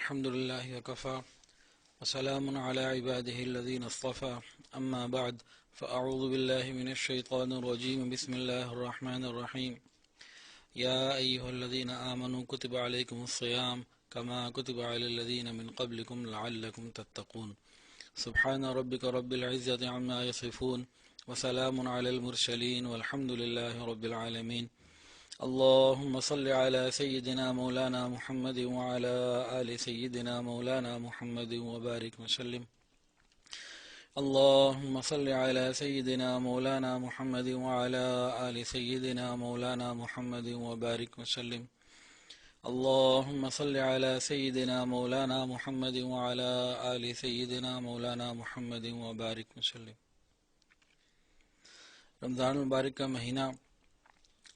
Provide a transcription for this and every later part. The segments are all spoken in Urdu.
الحمد لله وكفى وسلام على عباده الذين اصطفى أما بعد فأعوذ بالله من الشيطان الرجيم بسم الله الرحمن الرحيم يا أيها الذين آمنوا كتب عليكم الصيام كما كتب على الذين من قبلكم لعلكم تتقون سبحان ربك رب العزة عما يصفون وسلام على المرسلين والحمد لله رب العالمين اللهم صل على سيدنا مولانا محمد وعلى آل سيدنا مولانا محمد وبارك وسلم اللهم صل على سيدنا مولانا محمد وعلى آل سيدنا مولانا محمد وبارك وسلم اللهم صل على سيدنا مولانا محمد وعلى آل سيدنا مولانا محمد وبارك وسلم۔ رمضان المبارک کا مہینہ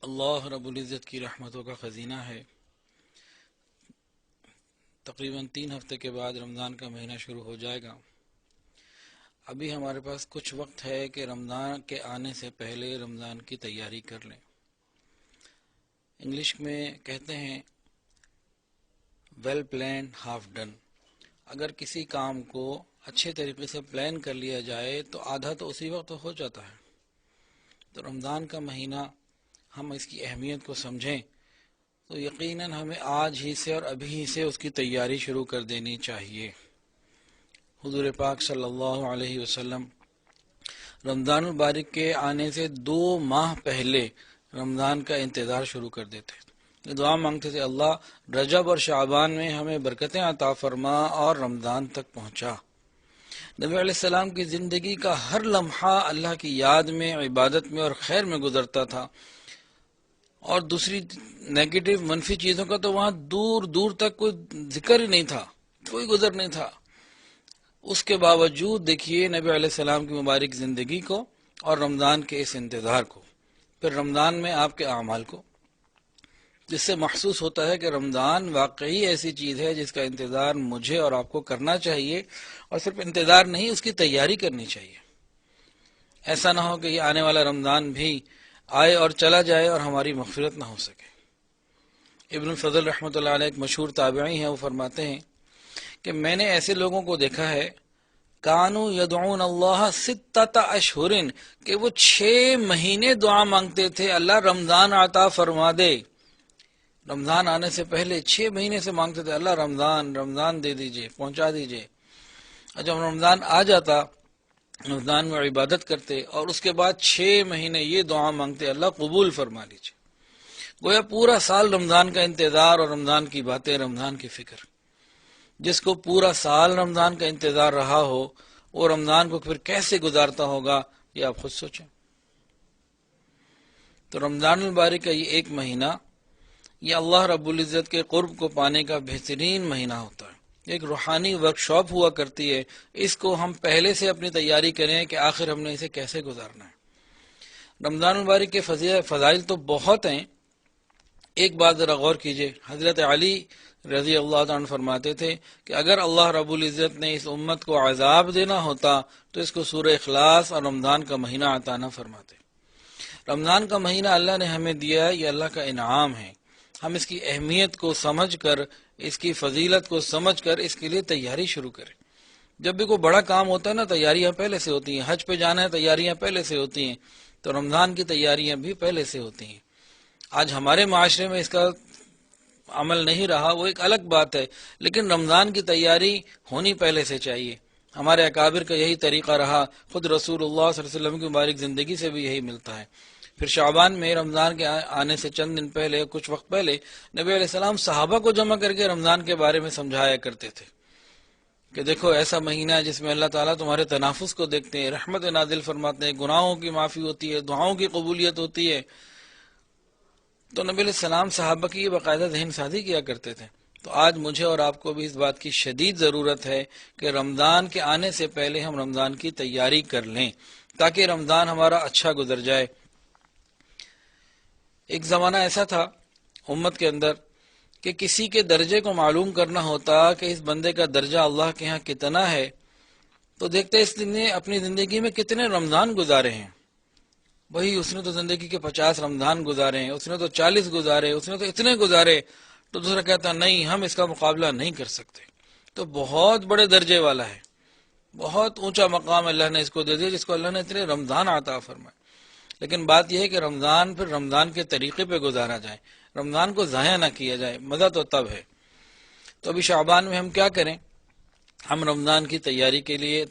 اللہ رب العزت کی رحمتوں کا خزینہ ہے۔ تقریباً 3 ہفتے کے بعد رمضان کا مہینہ شروع ہو جائے گا۔ ابھی ہمارے پاس کچھ وقت ہے کہ رمضان کے آنے سے پہلے رمضان کی تیاری کر لیں۔ انگلش میں کہتے ہیں ویل پلانڈ ہاف ڈن۔ اگر کسی کام کو اچھے طریقے سے پلان کر لیا جائے تو آدھا تو اسی وقت ہو جاتا ہے۔ تو رمضان کا مہینہ ہم اس کی اہمیت کو سمجھیں تو یقیناً ہمیں آج ہی سے اور ابھی ہی سے اس کی تیاری شروع کر دینی چاہیے۔ حضور پاک صلی اللہ علیہ وسلم رمضان المبارک کے آنے سے 2 ماہ پہلے رمضان کا انتظار شروع کر دیتے، دعا مانگتے تھے اللہ رجب اور شعبان میں ہمیں برکتیں عطا فرما اور رمضان تک پہنچا۔ نبی علیہ السلام کی زندگی کا ہر لمحہ اللہ کی یاد میں، عبادت میں اور خیر میں گزرتا تھا، اور دوسری نیگیٹو منفی چیزوں کا تو وہاں دور دور تک کوئی ذکر ہی نہیں تھا، کوئی گزر نہیں تھا۔ اس کے باوجود دیکھیے نبی علیہ السلام کی مبارک زندگی کو اور رمضان کے اس انتظار کو، پھر رمضان میں آپ کے اعمال کو، جس سے محسوس ہوتا ہے کہ رمضان واقعی ایسی چیز ہے جس کا انتظار مجھے اور آپ کو کرنا چاہیے، اور صرف انتظار نہیں، اس کی تیاری کرنی چاہیے۔ ایسا نہ ہو کہ یہ آنے والا رمضان بھی آئے اور چلا جائے اور ہماری مغفرت نہ ہو سکے۔ ابن الفضل رحمۃ اللہ علیہ ایک مشہور تابعی ہیں، وہ فرماتے ہیں کہ میں نے ایسے لوگوں کو دیکھا ہے کانو یدعون اللہ 6 اشہر، کہ وہ 6 مہینے دعا مانگتے تھے اللہ رمضان عطا فرما دے۔ رمضان آنے سے پہلے 6 مہینے سے مانگتے تھے اللہ رمضان دے دیجئے، پہنچا دیجئے۔ اور جب رمضان آ جاتا رمضان میں عبادت کرتے، اور اس کے بعد 6 مہینے یہ دعا مانگتے اللہ قبول فرما لیجئے۔ گویا پورا سال رمضان کا انتظار اور رمضان کی باتیں، رمضان کی فکر۔ جس کو پورا سال رمضان کا انتظار رہا ہو وہ رمضان کو پھر کیسے گزارتا ہوگا، یہ آپ خود سوچیں۔ تو رمضان المبارک کا یہ 1 مہینہ یہ اللہ رب العزت کے قرب کو پانے کا بہترین مہینہ ہوتا ہے، ایک روحانی ورکشاپ ہوا کرتی ہے۔ اس کو ہم پہلے سے اپنی تیاری کریں کہ آخر ہم نے اسے کیسے گزارنا ہے۔ رمضان المبارک کے فضائل تو بہت ہیں۔ ایک بات ذرا غور کیجئے، حضرت علی رضی اللہ عنہ فرماتے تھے کہ اگر اللہ رب العزت نے اس امت کو عذاب دینا ہوتا تو اس کو سورہ اخلاص اور رمضان کا مہینہ عطا نہ فرماتے۔ رمضان کا مہینہ اللہ نے ہمیں دیا ہے، یہ اللہ کا انعام ہے۔ ہم اس کی اہمیت کو سمجھ کر، اس کی فضیلت کو سمجھ کر اس کے لیے تیاری شروع کریں۔ جب بھی کوئی بڑا کام ہوتا ہے نا، تیاریاں پہلے سے ہوتی ہیں۔ حج پہ جانا ہے، تیاریاں پہلے سے ہوتی ہیں، تو رمضان کی تیاریاں بھی پہلے سے ہوتی ہیں۔ آج ہمارے معاشرے میں اس کا عمل نہیں رہا، وہ ایک الگ بات ہے، لیکن رمضان کی تیاری ہونی پہلے سے چاہیے۔ ہمارے اکابر کا یہی طریقہ رہا، خود رسول اللہ صلی اللہ علیہ وسلم کی مبارک زندگی سے بھی یہی ملتا ہے۔ پھر شعبان میں رمضان کے آنے سے چند دن پہلے، کچھ وقت پہلے، نبی علیہ السلام صحابہ کو جمع کر کے رمضان کے بارے میں سمجھایا کرتے تھے کہ دیکھو ایسا مہینہ ہے جس میں اللہ تعالیٰ تمہارے تنافس کو دیکھتے ہیں، رحمت نازل فرماتے ہیں، گناہوں کی معافی ہوتی ہے، دعاؤں کی قبولیت ہوتی ہے۔ تو نبی علیہ السلام صحابہ کی یہ باقاعدہ ذہن سازی کیا کرتے تھے۔ تو آج مجھے اور آپ کو بھی اس بات کی شدید ضرورت ہے کہ رمضان کے آنے سے پہلے ہم رمضان کی تیاری کر لیں تاکہ رمضان ہمارا اچھا گزر جائے۔ ایک زمانہ ایسا تھا امت کے اندر کہ کسی کے درجے کو معلوم کرنا ہوتا کہ اس بندے کا درجہ اللہ کے ہاں کتنا ہے تو دیکھتے اس نے اپنی زندگی میں کتنے رمضان گزارے ہیں۔ وہی اس نے تو زندگی کے 50 رمضان گزارے ہیں، اس نے تو 40 گزارے، اس نے تو اتنے گزارے، تو دوسرا کہتا نہیں ہم اس کا مقابلہ نہیں کر سکتے۔ تو بہت بڑے درجے والا ہے، بہت اونچا مقام اللہ نے اس کو دے دیا، جس کو اللہ نے اتنے رمضان عطا فرمائے۔ لیکن بات یہ ہے کہ رمضان پھر رمضان کے طریقے پہ گزارا جائے، رمضان کو ضائع نہ کیا جائے، مزہ تو تب ہے۔ تو ابھی شعبان میں ہم کیا کریں؟ ہم رمضان کی تیاری کے لیے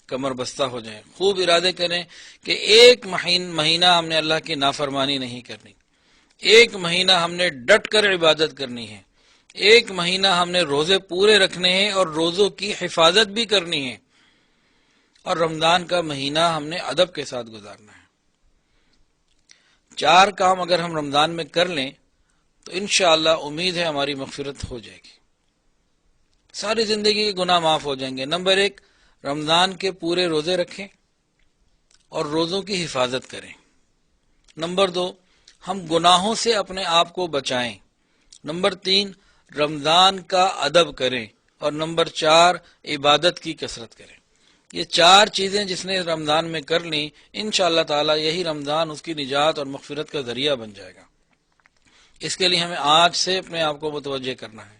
کمر بستہ ہو جائیں، خوب ارادے کریں کہ ایک مہینہ ہم نے اللہ کی نافرمانی نہیں کرنی، ایک مہینہ ہم نے ڈٹ کر عبادت کرنی ہے، ایک مہینہ ہم نے روزے پورے رکھنے ہیں اور روزوں کی حفاظت بھی کرنی ہے، اور رمضان کا مہینہ ہم نے ادب کے ساتھ گزارنا ہے۔ 4 کام اگر ہم رمضان میں کر لیں تو انشاءاللہ امید ہے ہماری مغفرت ہو جائے گی، ساری زندگی کے گناہ معاف ہو جائیں گے۔ نمبر 1، رمضان کے پورے روزے رکھیں اور روزوں کی حفاظت کریں۔ نمبر 2، ہم گناہوں سے اپنے آپ کو بچائیں۔ نمبر 3، رمضان کا ادب کریں، اور نمبر 4، عبادت کی کثرت کریں۔ یہ 4 چیزیں جس نے رمضان میں کر لیں، انشاءاللہ تعالی یہی رمضان اس کی نجات اور مغفرت کا ذریعہ بن جائے گا۔ اس کے لیے ہمیں آج سے اپنے آپ کو متوجہ کرنا ہے۔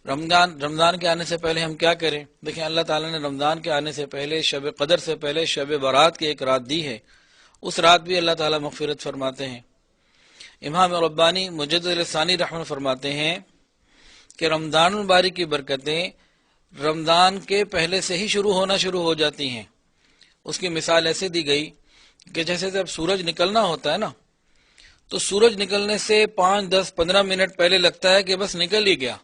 رمضان کے آنے سے پہلے ہم کیا کریں؟ دیکھیں، اللہ تعالیٰ نے رمضان کے آنے سے پہلے، شب قدر سے پہلے، شب برات کی ایک رات دی ہے، اس رات بھی اللہ تعالیٰ مغفرت فرماتے ہیں۔ امام ربانی مجدد ثانی رحمہ فرماتے ہیں کہ رمضان المبارک کی برکتیں رمضان کے پہلے سے ہی شروع ہو جاتی ہیں۔ اس کی مثال ایسے دی گئی کہ جیسے جب سورج نکلنا ہوتا ہے نا، تو سورج نکلنے سے 5، 10، 15 منٹ پہلے لگتا ہے کہ بس نکل ہی گیا،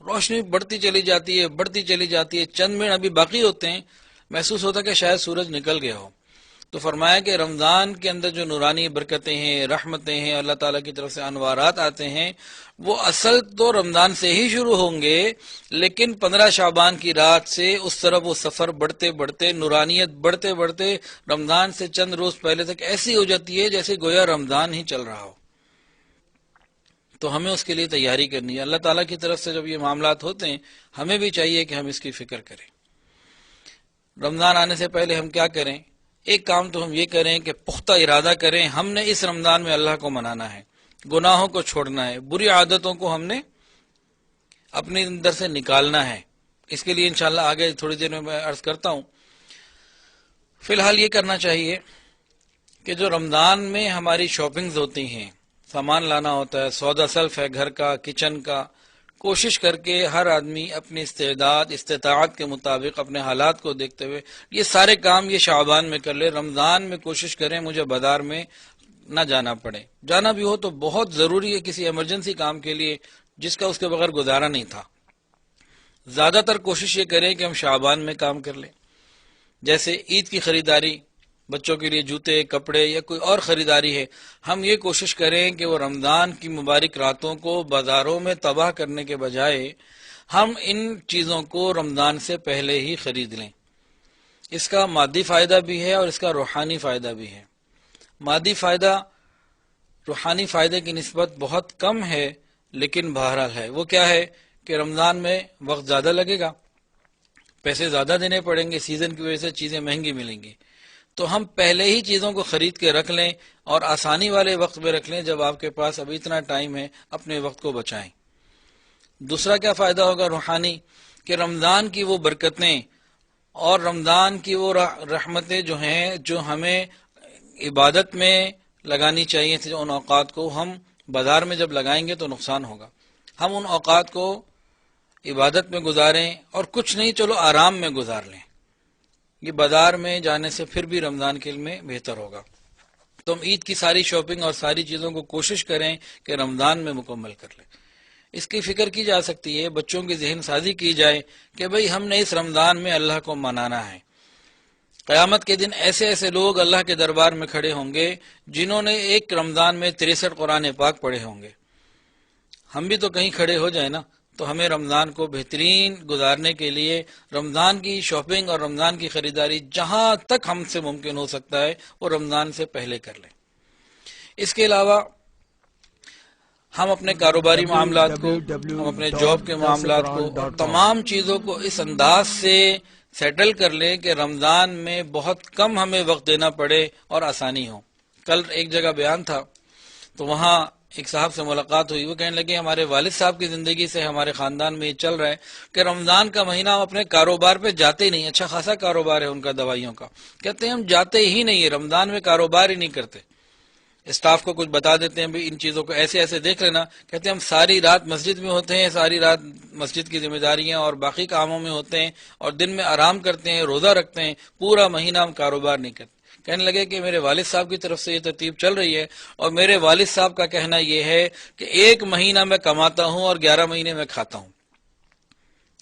روشنی بڑھتی چلی جاتی ہے، چند منٹ ابھی باقی ہوتے ہیں، محسوس ہوتا ہے کہ شاید سورج نکل گیا ہو۔ تو فرمایا کہ رمضان کے اندر جو نورانی برکتیں ہیں، رحمتیں ہیں، اللہ تعالیٰ کی طرف سے انوارات آتے ہیں، وہ اصل تو رمضان سے ہی شروع ہوں گے، لیکن 15 شعبان کی رات سے اس طرف وہ سفر بڑھتے نورانیت بڑھتے رمضان سے چند روز پہلے تک ایسی ہو جاتی ہے جیسے گویا رمضان ہی چل رہا ہو۔ تو ہمیں اس کے لیے تیاری کرنی ہے۔ اللہ تعالیٰ کی طرف سے جب یہ معاملات ہوتے ہیں، ہمیں بھی چاہیے کہ ہم اس کی فکر کریں۔ رمضان آنے سے پہلے ہم کیا کریں؟ ایک کام تو ہم یہ کریں کہ پختہ ارادہ کریں، ہم نے اس رمضان میں اللہ کو منانا ہے، گناہوں کو چھوڑنا ہے، بری عادتوں کو ہم نے اپنے اندر سے نکالنا ہے۔ اس کے لیے انشاءاللہ آگے تھوڑی دیر میں عرض کرتا ہوں۔ فی الحال یہ کرنا چاہیے کہ جو رمضان میں ہماری شاپنگز ہوتی ہیں، سامان لانا ہوتا ہے، سودا سلف ہے گھر کا، کچن کا، کوشش کر کے ہر آدمی اپنی استطاعت کے مطابق اپنے حالات کو دیکھتے ہوئے یہ سارے کام یہ شعبان میں کر لے۔ رمضان میں کوشش کریں مجھے بازار میں نہ جانا پڑے، جانا بھی ہو تو بہت ضروری ہے کسی ایمرجنسی کام کے لیے جس کا اس کے بغیر گزارا نہیں تھا۔ زیادہ تر کوشش یہ کریں کہ ہم شعبان میں کام کر لیں، جیسے عید کی خریداری، بچوں کے لیے جوتے، کپڑے یا کوئی اور خریداری ہے، ہم یہ کوشش کریں کہ وہ رمضان کی مبارک راتوں کو بازاروں میں تباہ کرنے کے بجائے ہم ان چیزوں کو رمضان سے پہلے ہی خرید لیں۔ اس کا مادی فائدہ بھی ہے اور اس کا روحانی فائدہ بھی ہے۔ مادی فائدہ روحانی فائدے کی نسبت بہت کم ہے، لیکن بہرحال ہے۔ وہ کیا ہے کہ رمضان میں وقت زیادہ لگے گا، پیسے زیادہ دینے پڑیں گے، سیزن کی وجہ سے چیزیں مہنگی ملیں گی، تو ہم پہلے ہی چیزوں کو خرید کے رکھ لیں اور آسانی والے وقت میں رکھ لیں جب آپ کے پاس اب اتنا ٹائم ہے، اپنے وقت کو بچائیں۔ دوسرا کیا فائدہ ہوگا روحانی؟ کہ رمضان کی وہ برکتیں اور رمضان کی وہ رحمتیں جو ہیں، جو ہمیں عبادت میں لگانی چاہیے تھی، ان اوقات کو ہم بازار میں جب لگائیں گے تو نقصان ہوگا۔ ہم ان اوقات کو عبادت میں گزاریں، اور کچھ نہیں چلو آرام میں گزار لیں، یہ بازار میں جانے سے پھر بھی رمضان کے میں بہتر ہوگا۔ تو ہم عید کی ساری شاپنگ اور ساری چیزوں کو کوشش کریں کہ رمضان میں مکمل کر لیں۔ اس کی فکر کی جا سکتی ہے، بچوں کی ذہن سازی کی جائے کہ بھئی ہم نے اس رمضان میں اللہ کو منانا ہے۔ قیامت کے دن ایسے ایسے لوگ اللہ کے دربار میں کھڑے ہوں گے جنہوں نے ایک رمضان میں 63 قرآن پاک پڑھے ہوں گے۔ ہم بھی تو کہیں کھڑے ہو جائیں نا، تو ہمیں رمضان کو بہترین گزارنے کے لیے رمضان کی شاپنگ اور رمضان کی خریداری جہاں تک ہم سے ممکن ہو سکتا ہے وہ رمضان سے پہلے کر لیں۔ اس کے علاوہ ہم اپنے کاروباری معاملات کو، ہم اپنے جاب کے معاملات کو اور تمام چیزوں کو اس انداز سے سیٹل کر لیں کہ رمضان میں بہت کم ہمیں وقت دینا پڑے اور آسانی ہو۔ کل ایک جگہ بیان تھا تو وہاں ایک صاحب سے ملاقات ہوئی، وہ کہنے لگے ہمارے والد صاحب کی زندگی سے ہمارے خاندان میں یہ چل رہا ہے کہ رمضان کا مہینہ ہم اپنے کاروبار پہ جاتے ہی نہیں. اچھا خاصا کاروبار ہے ان کا دوائیوں کا، کہتے ہیں ہم جاتے ہی نہیں ہے، رمضان میں کاروبار ہی نہیں کرتے. اسٹاف کو کچھ بتا دیتے ہیں بھی ان چیزوں کو ایسے ایسے دیکھ لینا، کہتے ہیں ہم ساری رات مسجد میں ہوتے ہیں، ساری رات مسجد کی ذمہ داریاں اور باقی کاموں میں ہوتے ہیں، اور دن میں آرام کرتے ہیں، روزہ رکھتے ہیں، پورا مہینہ ہم کاروبار نہیں کرتے. کہنے لگے کہ میرے والد صاحب کی طرف سے یہ ترتیب چل رہی ہے، اور میرے والد صاحب کا کہنا یہ ہے کہ 1 مہینہ میں کماتا ہوں اور 11 مہینے میں کھاتا ہوں.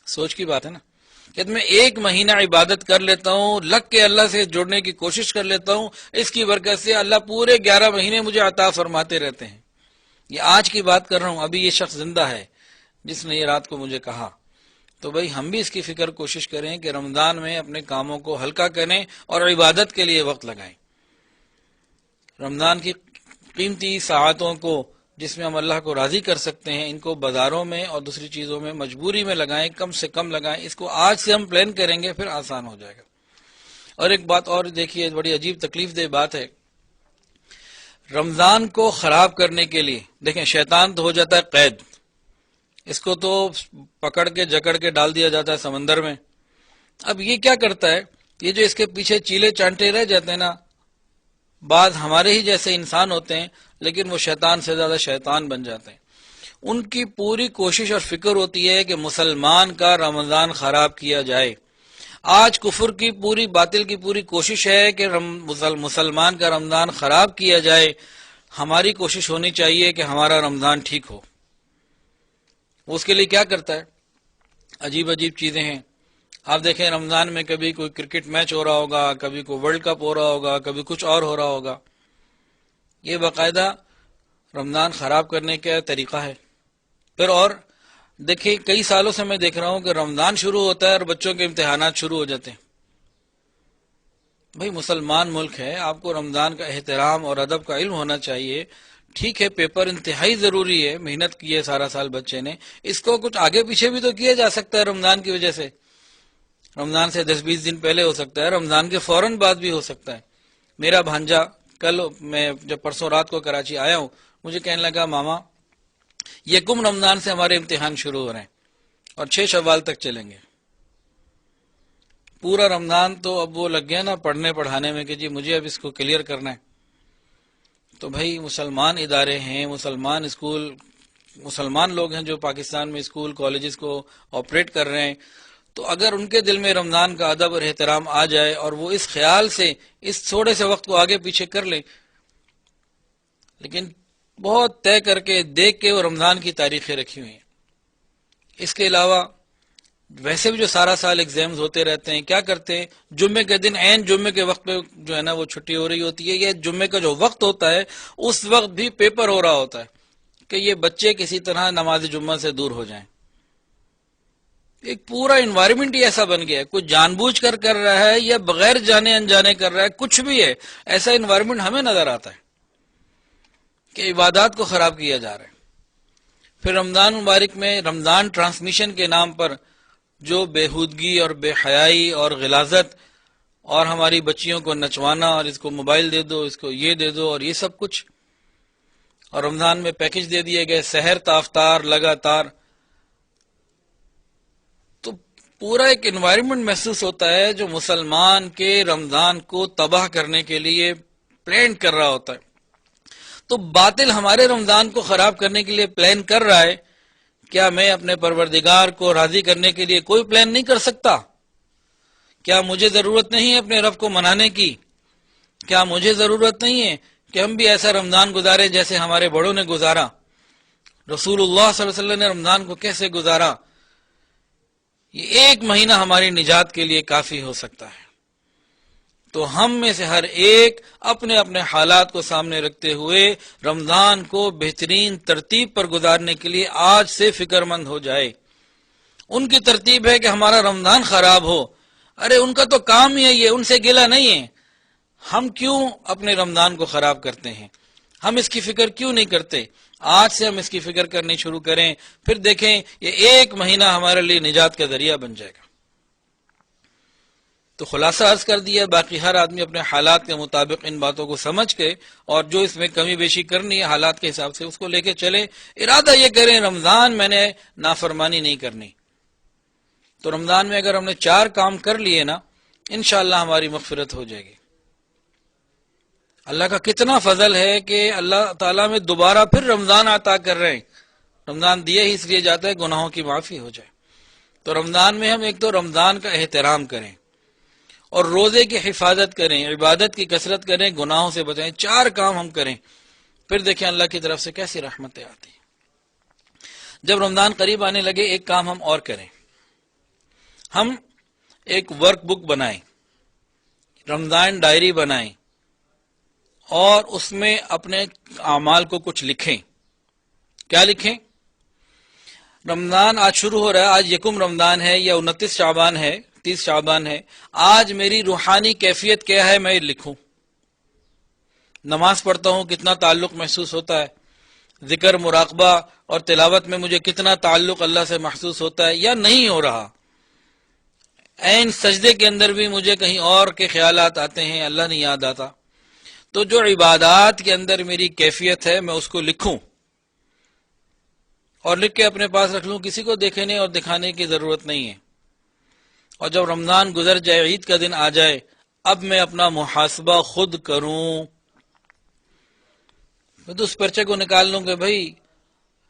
سوچ کی بات ہے نا کہ میں 1 مہینہ عبادت کر لیتا ہوں، لگ کے اللہ سے جڑنے کی کوشش کر لیتا ہوں، اس کی برکت سے اللہ پورے 11 مہینے مجھے عطا فرماتے رہتے ہیں. یہ آج کی بات کر رہا ہوں، ابھی یہ شخص زندہ ہے جس نے یہ رات کو مجھے کہا. تو بھائی ہم بھی اس کی فکر کوشش کریں کہ رمضان میں اپنے کاموں کو ہلکا کریں اور عبادت کے لیے وقت لگائیں. رمضان کی قیمتی ساعتوں کو جس میں ہم اللہ کو راضی کر سکتے ہیں، ان کو بازاروں میں اور دوسری چیزوں میں مجبوری میں لگائیں، کم سے کم لگائیں. اس کو آج سے ہم پلان کریں گے پھر آسان ہو جائے گا. اور ایک بات اور دیکھیے، بڑی عجیب تکلیف دہ بات ہے. رمضان کو خراب کرنے کے لیے دیکھیں شیطان تو ہو جاتا ہے قید، اس کو تو پکڑ کے جکڑ کے ڈال دیا جاتا ہے سمندر میں. اب یہ کیا کرتا ہے، یہ جو اس کے پیچھے چیلے چانٹے رہ جاتے ہیں نا، بعض ہمارے ہی جیسے انسان ہوتے ہیں لیکن وہ شیطان سے زیادہ شیطان بن جاتے ہیں. ان کی پوری کوشش اور فکر ہوتی ہے کہ مسلمان کا رمضان خراب کیا جائے. آج کفر کی پوری باطل کی پوری کوشش ہے کہ مسلمان کا رمضان خراب کیا جائے. ہماری کوشش ہونی چاہیے کہ ہمارا رمضان ٹھیک ہو. اس کے لیے کیا کرتا ہے، عجیب عجیب چیزیں ہیں. آپ دیکھیں رمضان میں کبھی کوئی کرکٹ میچ ہو رہا ہوگا، کبھی کوئی ورلڈ کپ ہو رہا ہوگا، کبھی کچھ اور ہو رہا ہوگا. یہ باقاعدہ رمضان خراب کرنے کا طریقہ ہے. پھر اور دیکھیں کئی سالوں سے میں دیکھ رہا ہوں کہ رمضان شروع ہوتا ہے اور بچوں کے امتحانات شروع ہو جاتے ہیں. بھئی مسلمان ملک ہے، آپ کو رمضان کا احترام اور ادب کا علم ہونا چاہیے. ٹھیک ہے پیپر انتہائی ضروری ہے، محنت کی ہے سارا سال بچے نے، اس کو کچھ آگے پیچھے بھی تو کیا جا سکتا ہے. رمضان کی وجہ سے رمضان سے 10-20 دن پہلے ہو سکتا ہے، رمضان کے فوراً بعد بھی ہو سکتا ہے. میرا بھانجا کل، میں جب پرسوں رات کو کراچی آیا ہوں، مجھے کہنے لگا ماما یکم رمضان سے ہمارے امتحان شروع ہو رہے ہیں اور 6 شوال تک چلیں گے. پورا رمضان تو اب وہ لگ گیا نا پڑھنے پڑھانے میں کہ جی مجھے اب اس کو کلیئر کرنا ہے. تو بھائی مسلمان ادارے ہیں، مسلمان اسکول، مسلمان لوگ ہیں جو پاکستان میں اسکول کالجز کو آپریٹ کر رہے ہیں. تو اگر ان کے دل میں رمضان کا ادب اور احترام آ جائے اور وہ اس خیال سے اس تھوڑے سے وقت کو آگے پیچھے کر لیں، لیکن بہت طے کر کے دیکھ کے وہ رمضان کی تاریخیں رکھی ہوئی ہیں. اس کے علاوہ ویسے بھی جو سارا سال ایگزامز ہوتے رہتے ہیں، کیا کرتے ہیں جمعے کے دن عین جمعے کے وقت پہ جو ہے نا وہ چھٹی ہو رہی ہوتی ہے، یہ جمعے کا جو وقت ہوتا ہے اس وقت بھی پیپر ہو رہا ہوتا ہے کہ یہ بچے کسی طرح نماز جمعہ سے دور ہو جائیں. ایک پورا انوائرمنٹ ہی ایسا بن گیا ہے، کوئی جان بوجھ کر رہا ہے یا بغیر جانے انجانے کر رہا ہے، کچھ بھی ہے، ایسا انوائرمنٹ ہمیں نظر آتا ہے کہ عبادات کو خراب کیا جا رہا ہے. پھر رمضان مبارک میں رمضان ٹرانسمیشن کے نام پر جو بےہودگی اور بے حیائی اور غلاظت اور ہماری بچیوں کو نچوانا اور اس کو موبائل دے دو، اس کو یہ دے دو اور یہ سب کچھ، اور رمضان میں پیکج دے دیے گئے سحر تافطار لگاتار. تو پورا ایک انوائرمنٹ محسوس ہوتا ہے جو مسلمان کے رمضان کو تباہ کرنے کے لیے پلان کر رہا ہوتا ہے. تو باطل ہمارے رمضان کو خراب کرنے کے لیے پلان کر رہا ہے. کیا میں اپنے پروردگار کو راضی کرنے کے لیے کوئی پلان نہیں کر سکتا؟ کیا مجھے ضرورت نہیں ہے اپنے رب کو منانے کی؟ کیا مجھے ضرورت نہیں ہے کہ ہم بھی ایسا رمضان گزارے جیسے ہمارے بڑوں نے گزارا؟ رسول اللہ صلی اللہ علیہ وسلم نے رمضان کو کیسے گزارا؟ یہ 1 مہینہ ہماری نجات کے لیے کافی ہو سکتا ہے. تو ہم میں سے ہر ایک اپنے اپنے حالات کو سامنے رکھتے ہوئے رمضان کو بہترین ترتیب پر گزارنے کے لیے آج سے فکر مند ہو جائے. ان کی ترتیب ہے کہ ہمارا رمضان خراب ہو. ارے ان کا تو کام ہی ہے یہ، ان سے گلہ نہیں ہے. ہم کیوں اپنے رمضان کو خراب کرتے ہیں؟ ہم اس کی فکر کیوں نہیں کرتے؟ آج سے ہم اس کی فکر کرنی شروع کریں، پھر دیکھیں یہ 1 مہینہ ہمارے لیے نجات کا ذریعہ بن جائے گا. تو خلاصہ عرض کر دیا، باقی ہر آدمی اپنے حالات کے مطابق ان باتوں کو سمجھ کے اور جو اس میں کمی بیشی کرنی ہے حالات کے حساب سے اس کو لے کے چلے. ارادہ یہ کریں رمضان میں نے نافرمانی نہیں کرنی. تو رمضان میں اگر ہم نے 4 کام کر لیے نا، انشاءاللہ ہماری مغفرت ہو جائے گی. اللہ کا کتنا فضل ہے کہ اللہ تعالیٰ میں دوبارہ پھر رمضان عطا کر رہے ہیں. رمضان دیا ہی اس لیے جاتا ہے گناہوں کی معافی ہو جائے. تو رمضان میں ہم ایک تو رمضان کا احترام کریں اور روزے کی حفاظت کریں، عبادت کی کثرت کریں، گناہوں سے بچائیں. 4 کام ہم کریں، پھر دیکھیں اللہ کی طرف سے کیسی رحمتیں آتی ہیں. جب رمضان قریب آنے لگے ایک کام ہم اور کریں، ہم ایک ورک بک بنائیں، رمضان ڈائری بنائیں اور اس میں اپنے اعمال کو کچھ لکھیں. کیا لکھیں؟ رمضان آج شروع ہو رہا ہے، آج 1 رمضان ہے یا 29 شعبان ہے، 30 شعبان ہے. آج میری روحانی کیفیت کیا ہے میں لکھوں. نماز پڑھتا ہوں کتنا تعلق محسوس ہوتا ہے، ذکر مراقبہ اور تلاوت میں مجھے کتنا تعلق اللہ سے محسوس ہوتا ہے یا نہیں ہو رہا. عین سجدے کے اندر بھی مجھے کہیں اور کے خیالات آتے ہیں، اللہ نہیں یاد آتا. تو جو عبادات کے اندر میری کیفیت ہے میں اس کو لکھوں اور لکھ کے اپنے پاس رکھ لوں، کسی کو دیکھنے اور دکھانے کی ضرورت نہیں ہے. اور جب رمضان گزر جائے، عید کا دن آ جائے، اب میں اپنا محاسبہ خود کروں. میں تو اس پرچے کو نکال لوں کہ بھائی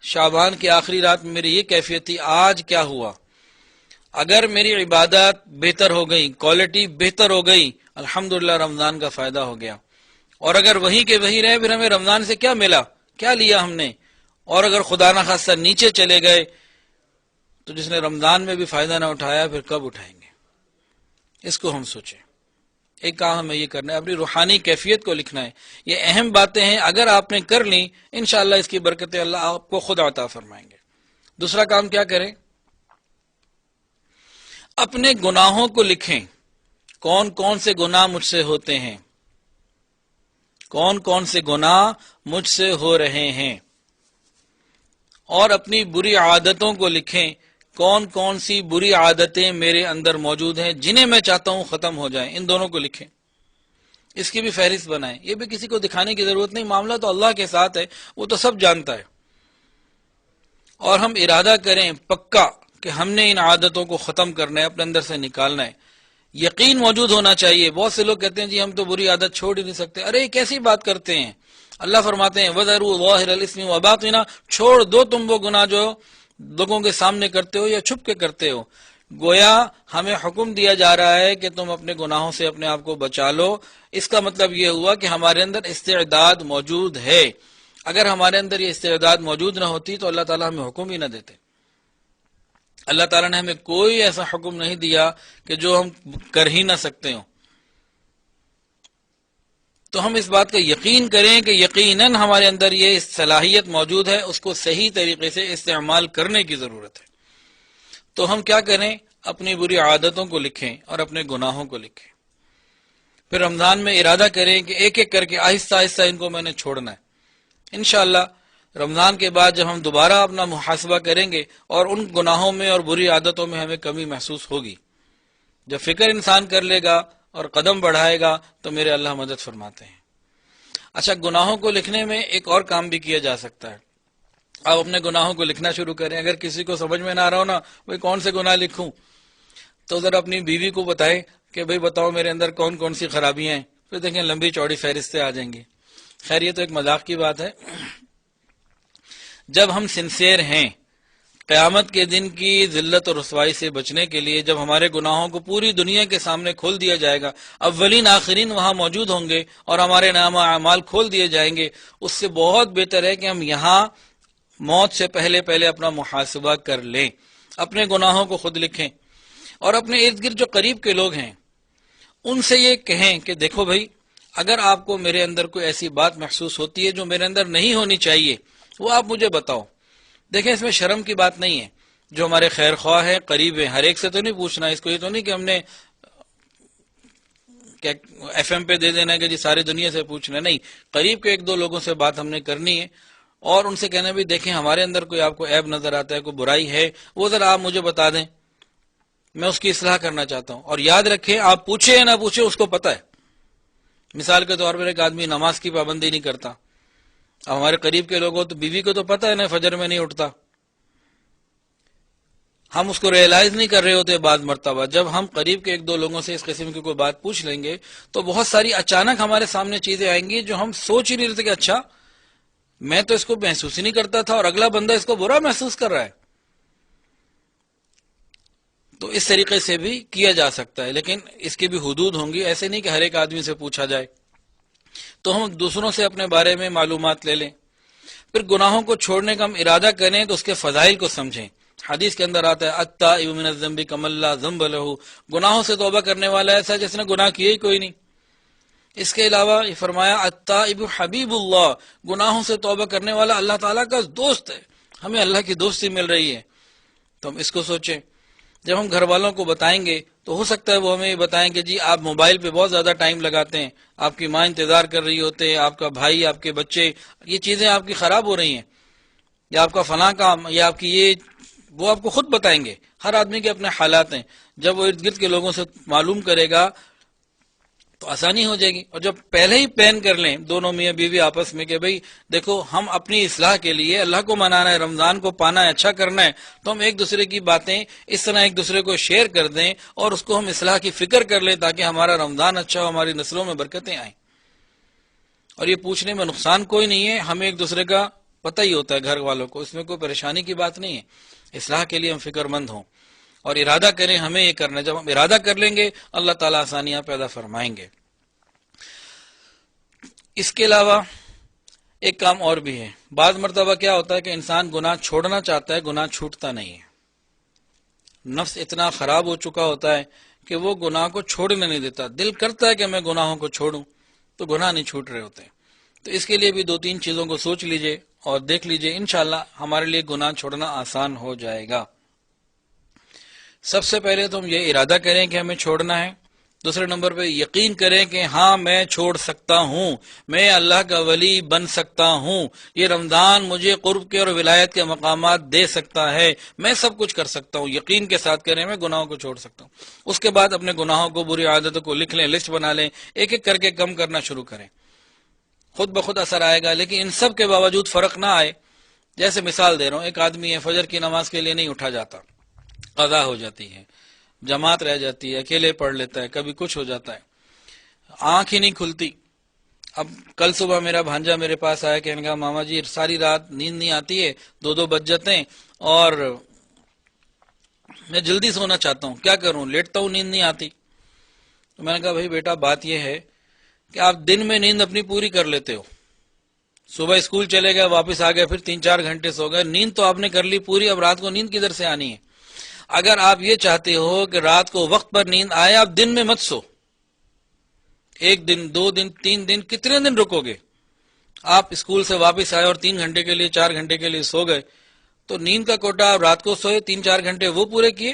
شعبان کی آخری رات میں میری یہ کیفیت تھی، آج کیا ہوا. اگر میری عبادات بہتر ہو گئی، کوالٹی بہتر ہو گئی، الحمدللہ رمضان کا فائدہ ہو گیا. اور اگر وہی کے وہی رہے، پھر ہمیں رمضان سے کیا ملا، کیا لیا ہم نے. اور اگر خدا نہ خواستہ نیچے چلے گئے تو جس نے رمضان میں بھی فائدہ نہ اٹھایا پھر کب اٹھائیں گے. اس کو ہم سوچیں. ایک کام ہمیں یہ کرنا ہے، اپنی روحانی کیفیت کو لکھنا ہے. یہ اہم باتیں ہیں، اگر آپ نے کر لیں انشاءاللہ اس کی برکتیں اللہ آپ کو خود عطا فرمائیں گے. دوسرا کام کیا کریں؟ اپنے گناہوں کو لکھیں. کون کون سے گناہ مجھ سے ہوتے ہیں، کون کون سے گناہ مجھ سے ہو رہے ہیں. اور اپنی بری عادتوں کو لکھیں. کون کون سی بری عادتیں میرے اندر موجود ہیں جنہیں میں چاہتا ہوں ختم ہو جائیں. ان دونوں کو لکھیں، اس کی بھی فہرست بنائیں. یہ بھی کسی کو دکھانے کی ضرورت نہیں، معاملہ تو اللہ کے ساتھ ہے، وہ تو سب جانتا ہے. اور ہم ارادہ کریں پکا کہ ہم نے ان عادتوں کو ختم کرنا ہے، اپنے اندر سے نکالنا ہے. یقین موجود ہونا چاہیے. بہت سے لوگ کہتے ہیں جی ہم تو بری عادت چھوڑ ہی نہیں سکتے. ارے کیسی بات کرتے ہیں. اللہ فرماتے ہیں وَذَرُوا ظَاهِرَ الْإِثْمِ وَبَاطِنَهُ، چھوڑ دو تم وہ گناہ جو لوگوں کے سامنے کرتے ہو یا چھپ کے کرتے ہو. گویا ہمیں حکم دیا جا رہا ہے کہ تم اپنے گناہوں سے اپنے آپ کو بچا لو. اس کا مطلب یہ ہوا کہ ہمارے اندر استعداد موجود ہے. اگر ہمارے اندر یہ استعداد موجود نہ ہوتی تو اللہ تعالیٰ ہمیں حکم ہی نہ دیتے. اللہ تعالیٰ نے ہمیں کوئی ایسا حکم نہیں دیا کہ جو ہم کر ہی نہ سکتے ہوں. تو ہم اس بات کا یقین کریں کہ یقیناً ہمارے اندر یہ صلاحیت موجود ہے، اس کو صحیح طریقے سے استعمال کرنے کی ضرورت ہے. تو ہم کیا کریں؟ اپنی بری عادتوں کو لکھیں اور اپنے گناہوں کو لکھیں. پھر رمضان میں ارادہ کریں کہ ایک ایک کر کے آہستہ آہستہ ان کو میں نے چھوڑنا ہے. انشاءاللہ رمضان کے بعد جب ہم دوبارہ اپنا محاسبہ کریں گے اور ان گناہوں میں اور بری عادتوں میں ہمیں کمی محسوس ہوگی، جب فکر انسان کر لے گا اور قدم بڑھائے گا تو میرے اللہ مدد فرماتے ہیں. اچھا، گناہوں کو لکھنے میں ایک اور کام بھی کیا جا سکتا ہے. آپ اپنے گناہوں کو لکھنا شروع کریں. اگر کسی کو سمجھ میں نہ آ رہا ہو نا بھائی کون سے گناہ لکھوں، تو ذرا اپنی بیوی کو بتائیں کہ بھائی بتاؤ میرے اندر کون کون سی خرابیاں ہیں. پھر دیکھیں لمبی چوڑی فہرستیں آ جائیں گی. خیر یہ تو ایک مذاق کی بات ہے. جب ہم سنسیئر ہیں، قیامت کے دن کی ذلت اور رسوائی سے بچنے کے لیے جب ہمارے گناہوں کو پوری دنیا کے سامنے کھول دیا جائے گا، اولین آخرین وہاں موجود ہوں گے اور ہمارے نام اعمال کھول دیے جائیں گے، اس سے بہت بہتر ہے کہ ہم یہاں موت سے پہلے اپنا محاسبہ کر لیں، اپنے گناہوں کو خود لکھیں اور اپنے ارد گرد جو قریب کے لوگ ہیں ان سے یہ کہیں کہ دیکھو بھائی اگر آپ کو میرے اندر کوئی ایسی بات محسوس ہوتی ہے جو میرے اندر نہیں ہونی چاہیے وہ آپ مجھے بتاؤ. دیکھیں اس میں شرم کی بات نہیں ہے. جو ہمارے خیر خواہ ہیں، قریب ہیں، ہر ایک سے تو نہیں پوچھنا. اس کو یہ تو نہیں کہ ہم نے ایف ایم پہ دے دینا ہے کہ جی ساری دنیا سے پوچھنا. نہیں، قریب کے ایک دو لوگوں سے بات ہم نے کرنی ہے اور ان سے کہنا بھی دیکھیں ہمارے اندر کوئی آپ کو عیب نظر آتا ہے، کوئی برائی ہے، وہ ذرا آپ مجھے بتا دیں. میں اس کی اصلاح کرنا چاہتا ہوں. اور یاد رکھیں، آپ پوچھیں یا نہ پوچھیں، اس کو پتہ ہے. مثال کے طور پر ایک آدمی نماز کی پابندی نہیں کرتا، اب ہمارے قریب کے لوگوں تو بیوی کو تو پتہ ہے نا فجر میں نہیں اٹھتا، ہم اس کو ریئلائز نہیں کر رہے ہوتے. بعض مرتبہ جب ہم قریب کے ایک دو لوگوں سے اس قسم کی کوئی بات پوچھ لیں گے تو بہت ساری اچانک ہمارے سامنے چیزیں آئیں گی جو ہم سوچ ہی نہیں رہتے کہ اچھا میں تو اس کو محسوس ہی نہیں کرتا تھا اور اگلا بندہ اس کو برا محسوس کر رہا ہے. تو اس طریقے سے بھی کیا جا سکتا ہے، لیکن اس کی بھی حدود ہوں گی. ایسے نہیں کہ ہر ایک آدمی سے پوچھا جائے. تو ہم دوسروں سے اپنے بارے میں معلومات لے لیں. پھر گناہوں کو چھوڑنے کا ہم ارادہ کریں تو اس کے فضائل کو سمجھیں. حدیث کے اندر آتا ہے التائب من الذنب کمن لا ذنب له، گناہوں سے توبہ کرنے والا ایسا جس نے گناہ کیے ہی کوئی نہیں. اس کے علاوہ یہ فرمایا التائب حبیب اللہ، گناہوں سے توبہ کرنے والا اللہ تعالیٰ کا دوست ہے. ہمیں اللہ کی دوستی مل رہی ہے. تو ہم اس کو سوچیں. جب ہم گھر والوں کو بتائیں گے تو ہو سکتا ہے وہ ہمیں یہ بتائیں کہ جی آپ موبائل پہ بہت زیادہ ٹائم لگاتے ہیں، آپ کی ماں انتظار کر رہی ہوتے ہیں، آپ کا بھائی، آپ کے بچے، یہ چیزیں آپ کی خراب ہو رہی ہیں، یا آپ کا فلاں کام، یا آپ کی یہ، وہ آپ کو خود بتائیں گے. ہر آدمی کے اپنے حالات ہیں. جب وہ ارد گرد کے لوگوں سے معلوم کرے گا تو آسانی ہو جائے گی. اور جب پہلے ہی پلان کر لیں دونوں میاں بیوی آپس میں کہ بھئی دیکھو ہم اپنی اصلاح کے لیے اللہ کو منانا ہے، رمضان کو پانا ہے، اچھا کرنا ہے، تو ہم ایک دوسرے کی باتیں اس طرح ایک دوسرے کو شیئر کر دیں اور اس کو ہم اصلاح کی فکر کر لیں تاکہ ہمارا رمضان اچھا ہو، ہماری نسلوں میں برکتیں آئیں. اور یہ پوچھنے میں نقصان کوئی نہیں ہے، ہمیں ایک دوسرے کا پتہ ہی ہوتا ہے گھر والوں کو، اس میں کوئی پریشانی کی بات نہیں ہے. اصلاح کے لیے ہم فکر مند ہوں اور ارادہ کریں ہمیں یہ کرنا ہے. جب ہم ارادہ کر لیں گے اللہ تعالیٰ آسانیاں پیدا فرمائیں گے. اس کے علاوہ ایک کام اور بھی ہے. بعض مرتبہ کیا ہوتا ہے کہ انسان گناہ چھوڑنا چاہتا ہے، گناہ چھوٹتا نہیں ہے. نفس اتنا خراب ہو چکا ہوتا ہے کہ وہ گناہ کو چھوڑنے نہیں دیتا. دل کرتا ہے کہ میں گناہوں کو چھوڑوں تو گناہ نہیں چھوٹ رہے ہوتے. تو اس کے لیے بھی دو تین چیزوں کو سوچ لیجئے اور دیکھ لیجئے، انشاءاللہ ہمارے لیے گناہ چھوڑنا آسان ہو جائے گا. سب سے پہلے تو ہم یہ ارادہ کریں کہ ہمیں چھوڑنا ہے. دوسرے نمبر پہ یقین کریں کہ ہاں میں چھوڑ سکتا ہوں، میں اللہ کا ولی بن سکتا ہوں، یہ رمضان مجھے قرب کے اور ولایت کے مقامات دے سکتا ہے، میں سب کچھ کر سکتا ہوں. یقین کے ساتھ کریں میں گناہوں کو چھوڑ سکتا ہوں. اس کے بعد اپنے گناہوں کو، بری عادتوں کو لکھ لیں، لسٹ بنا لیں، ایک ایک کر کے کم کرنا شروع کریں. خود بخود اثر آئے گا. لیکن ان سب کے باوجود فرق نہ آئے، جیسے مثال دے رہا ہوں، ایک آدمی ہے فجر کی نماز کے لیے نہیں اٹھا جاتا، قضا ہو جاتی ہے، جماعت رہ جاتی ہے، اکیلے پڑھ لیتا ہے، کبھی کچھ ہو جاتا ہے، آنکھ ہی نہیں کھلتی. اب کل صبح میرا بھانجا میرے پاس آیا، کہنے کا ماما جی ساری رات نیند نہیں آتی ہے، 2 بج جاتے ہیں اور میں جلدی سونا چاہتا ہوں، کیا کروں، لیٹتا ہوں نیند نہیں آتی. تو میں نے کہا بھائی بیٹا بات یہ ہے کہ آپ دن میں نیند اپنی پوری کر لیتے ہو، صبح اسکول چلے گئے، واپس آ گئے، پھر 3-4 گھنٹے سو گئے، نیند تو آپ نے کر لی پوری، اب رات کو نیند کدھر سے آنی ہے؟ اگر آپ یہ چاہتے ہو کہ رات کو وقت پر نیند آئے، آپ دن میں مت سو. 1 دن 2 دن 3 دن کتنے دن رکو گے؟ آپ اسکول سے واپس آئے اور 3 گھنٹے کے لیے 4 گھنٹے کے لیے سو گئے، تو نیند کا کوٹا آپ رات کو سوئے 3-4 گھنٹے وہ پورے کیے،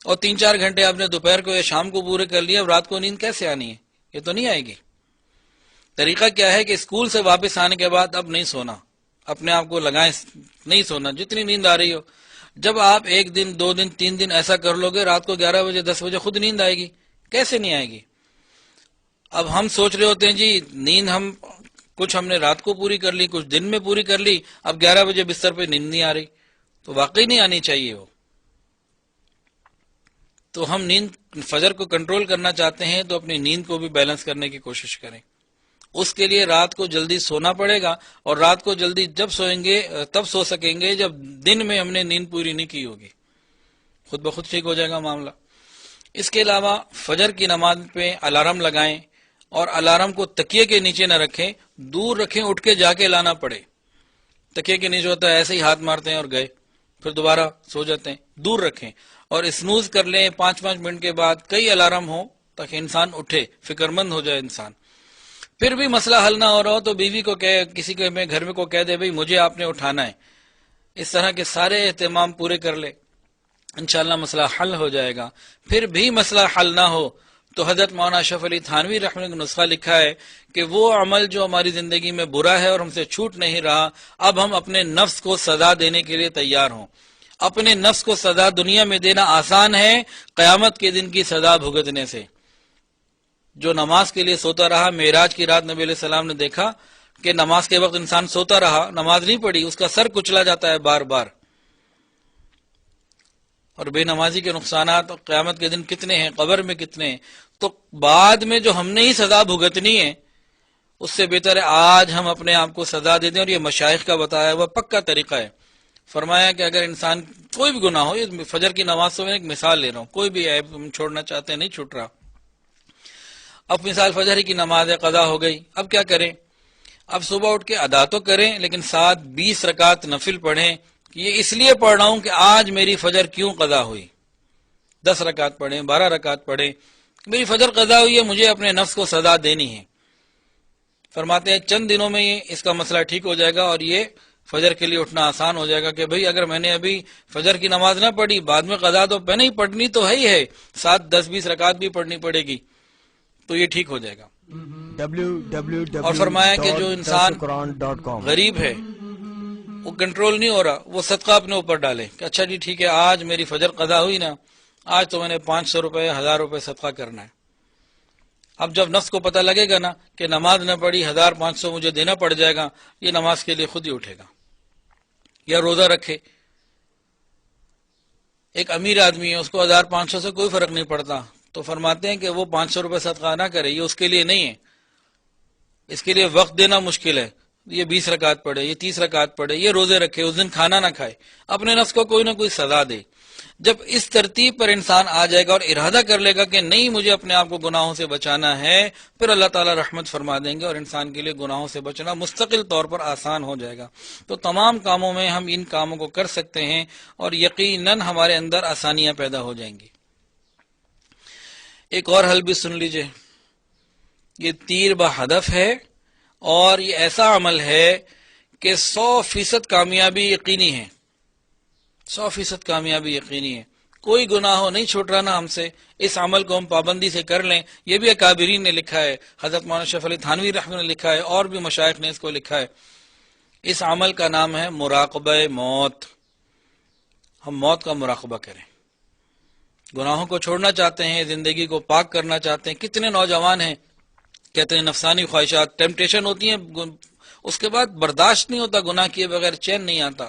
اور 3-4 گھنٹے آپ نے دوپہر کو یا شام کو پورے کر لیے. اب رات کو نیند کیسے آنی ہے؟ یہ تو نہیں آئے گی. طریقہ کیا ہے کہ اسکول سے واپس آنے کے بعد اب نہیں سونا، اپنے آپ کو لگائیں نہیں سونا، جتنی نیند آ رہی ہو. جب آپ 1 دن 2 دن 3 دن ایسا کر لو گے، رات کو 11 بجے 10 بجے خود نیند آئے گی. کیسے نہیں آئے گی؟ اب ہم سوچ رہے ہوتے ہیں جی نیند ہم نے رات کو پوری کر لی، کچھ دن میں پوری کر لی، اب 11 بجے بستر پہ نیند نہیں آ رہی. تو واقعی نہیں آنی چاہیے وہ. تو ہم نیند فجر کو کنٹرول کرنا چاہتے ہیں تو اپنی نیند کو بھی بیلنس کرنے کی کوشش کریں. اس کے لیے رات کو جلدی سونا پڑے گا، اور رات کو جلدی جب سوئیں گے تب سو سکیں گے جب دن میں ہم نے نیند پوری نہیں کی ہوگی. خود بخود ٹھیک ہو جائے گا معاملہ. اس کے علاوہ فجر کی نماز پہ الارم لگائیں، اور الارم کو تکیے کے نیچے نہ رکھیں، دور رکھیں، اٹھ کے جا کے لانا پڑے. تکیے کے نیچے ہوتا ہے ایسے ہی ہاتھ مارتے ہیں اور گئے، پھر دوبارہ سو جاتے ہیں. دور رکھیں اور اسنوز کر لیں 5-5 منٹ کے بعد، کئی الارم ہو تاکہ انسان اٹھے، فکر مند ہو جائے انسان. پھر بھی مسئلہ حل نہ ہو رہا ہو تو بیوی کو کسی کو میں گھر میں کو کہہ دے بھئی مجھے آپ نے اٹھانا ہے. اس طرح کے سارے اہتمام پورے کر لے، انشاءاللہ مسئلہ حل ہو جائے گا. پھر بھی مسئلہ حل نہ ہو تو حضرت مولانا اشرف علی تھانوی رحمہ اللہ نے نسخہ لکھا ہے کہ وہ عمل جو ہماری زندگی میں برا ہے اور ہم سے چھوٹ نہیں رہا، اب ہم اپنے نفس کو سزا دینے کے لیے تیار ہوں. اپنے نفس کو سزا دنیا میں دینا آسان ہے قیامت کے دن کی سزا بھگتنے سے۔ جو نماز کے لیے سوتا رہا، معراج کی رات نبی علیہ السلام نے دیکھا کہ نماز کے وقت انسان سوتا رہا، نماز نہیں پڑھی، اس کا سر کچلا جاتا ہے بار بار۔ اور بے نمازی کے نقصانات قیامت کے دن کتنے ہیں، قبر میں کتنے ہیں۔ تو بعد میں جو ہم نے ہی سزا بھگتنی ہے، اس سے بہتر ہے آج ہم اپنے آپ کو سزا دے دیں۔ اور یہ مشائخ کا بتایا ہوا پکا طریقہ ہے۔ فرمایا کہ اگر انسان کوئی بھی گناہ ہو، یہ فجر کی نماز سے میں ایک مثال لے رہا ہوں، کوئی بھی عیب ہم چھوڑنا چاہتے ہیں نہیں چھوٹ رہا، اب مثال فجر کی نماز ہے، قضا ہو گئی، اب کیا کریں؟ اب صبح اٹھ کے ادا تو کریں، لیکن ساتھ 20 رکعت نفل پڑھیں کہ یہ اس لیے پڑھ رہا ہوں کہ آج میری فجر کیوں قضا ہوئی۔ 10 رکعت پڑھیں، 12 رکعت پڑھیں، میری فجر قضا ہوئی ہے، مجھے اپنے نفس کو سزا دینی ہے۔ فرماتے ہیں چند دنوں میں اس کا مسئلہ ٹھیک ہو جائے گا اور یہ فجر کے لیے اٹھنا آسان ہو جائے گا کہ بھئی اگر میں نے ابھی فجر کی نماز نہ پڑھی، بعد میں قضا تو پہلے ہی پڑھنی تو ہے ہی ہے، ساتھ 10-20 رکعت بھی پڑھنی پڑے گی، تو یہ ٹھیک ہو جائے گا۔ اور فرمایا کہ جو انسان غریب ہے، وہ کنٹرول نہیں ہو رہا، وہ صدقہ اپنے اوپر ڈالے کہ اچھا جی ٹھیک ہے، آج میری فجر قضا ہوئی نا، آج تو میں نے 500 روپے 1000 روپے صدقہ کرنا ہے۔ اب جب نفس کو پتہ لگے گا نا کہ نماز نہ پڑھی 1500 مجھے دینا پڑ جائے گا، یہ نماز کے لیے خود ہی اٹھے گا۔ یا روزہ رکھے، ایک امیر آدمی ہے، اس کو 1500 سے کوئی فرق نہیں پڑتا، تو فرماتے ہیں کہ وہ 500 روپے صدقہ نہ کرے، یہ اس کے لیے نہیں ہے، اس کے لیے وقت دینا مشکل ہے، یہ 20 رکعت پڑھے، یہ 30 رکعت پڑھے، یہ روزے رکھے، اس دن کھانا نہ کھائے، اپنے نفس کو کوئی نہ کوئی سزا دے۔ جب اس ترتیب پر انسان آ جائے گا اور ارادہ کر لے گا کہ نہیں مجھے اپنے آپ کو گناہوں سے بچانا ہے، پھر اللہ تعالیٰ رحمت فرما دیں گے اور انسان کے لیے گناہوں سے بچنا مستقل طور پر آسان ہو جائے گا۔ تو تمام کاموں میں ہم ان کاموں کو کر سکتے ہیں اور یقیناً ہمارے اندر آسانیاں پیدا ہو جائیں گی۔ ایک اور حل بھی سن لیجئے، یہ تیر بہدف ہے اور یہ ایسا عمل ہے کہ 100% کامیابی یقینی ہے، 100% کامیابی یقینی ہے، کوئی گناہ نہیں چھوٹ رہا نا ہم سے، اس عمل کو ہم پابندی سے کر لیں۔ یہ بھی اکابرین نے لکھا ہے، حضرت مولانا اشرف علی تھانوی رحمہ نے لکھا ہے، اور بھی مشائخ نے اس کو لکھا ہے۔ اس عمل کا نام ہے مراقبہ موت۔ ہم موت کا مراقبہ کریں، گناہوں کو چھوڑنا چاہتے ہیں، زندگی کو پاک کرنا چاہتے ہیں۔ کتنے نوجوان ہیں کہتے ہیں نفسانی خواہشات، ٹیمپٹیشن ہوتی ہیں، اس کے بعد برداشت نہیں ہوتا، گناہ کیے بغیر چین نہیں آتا۔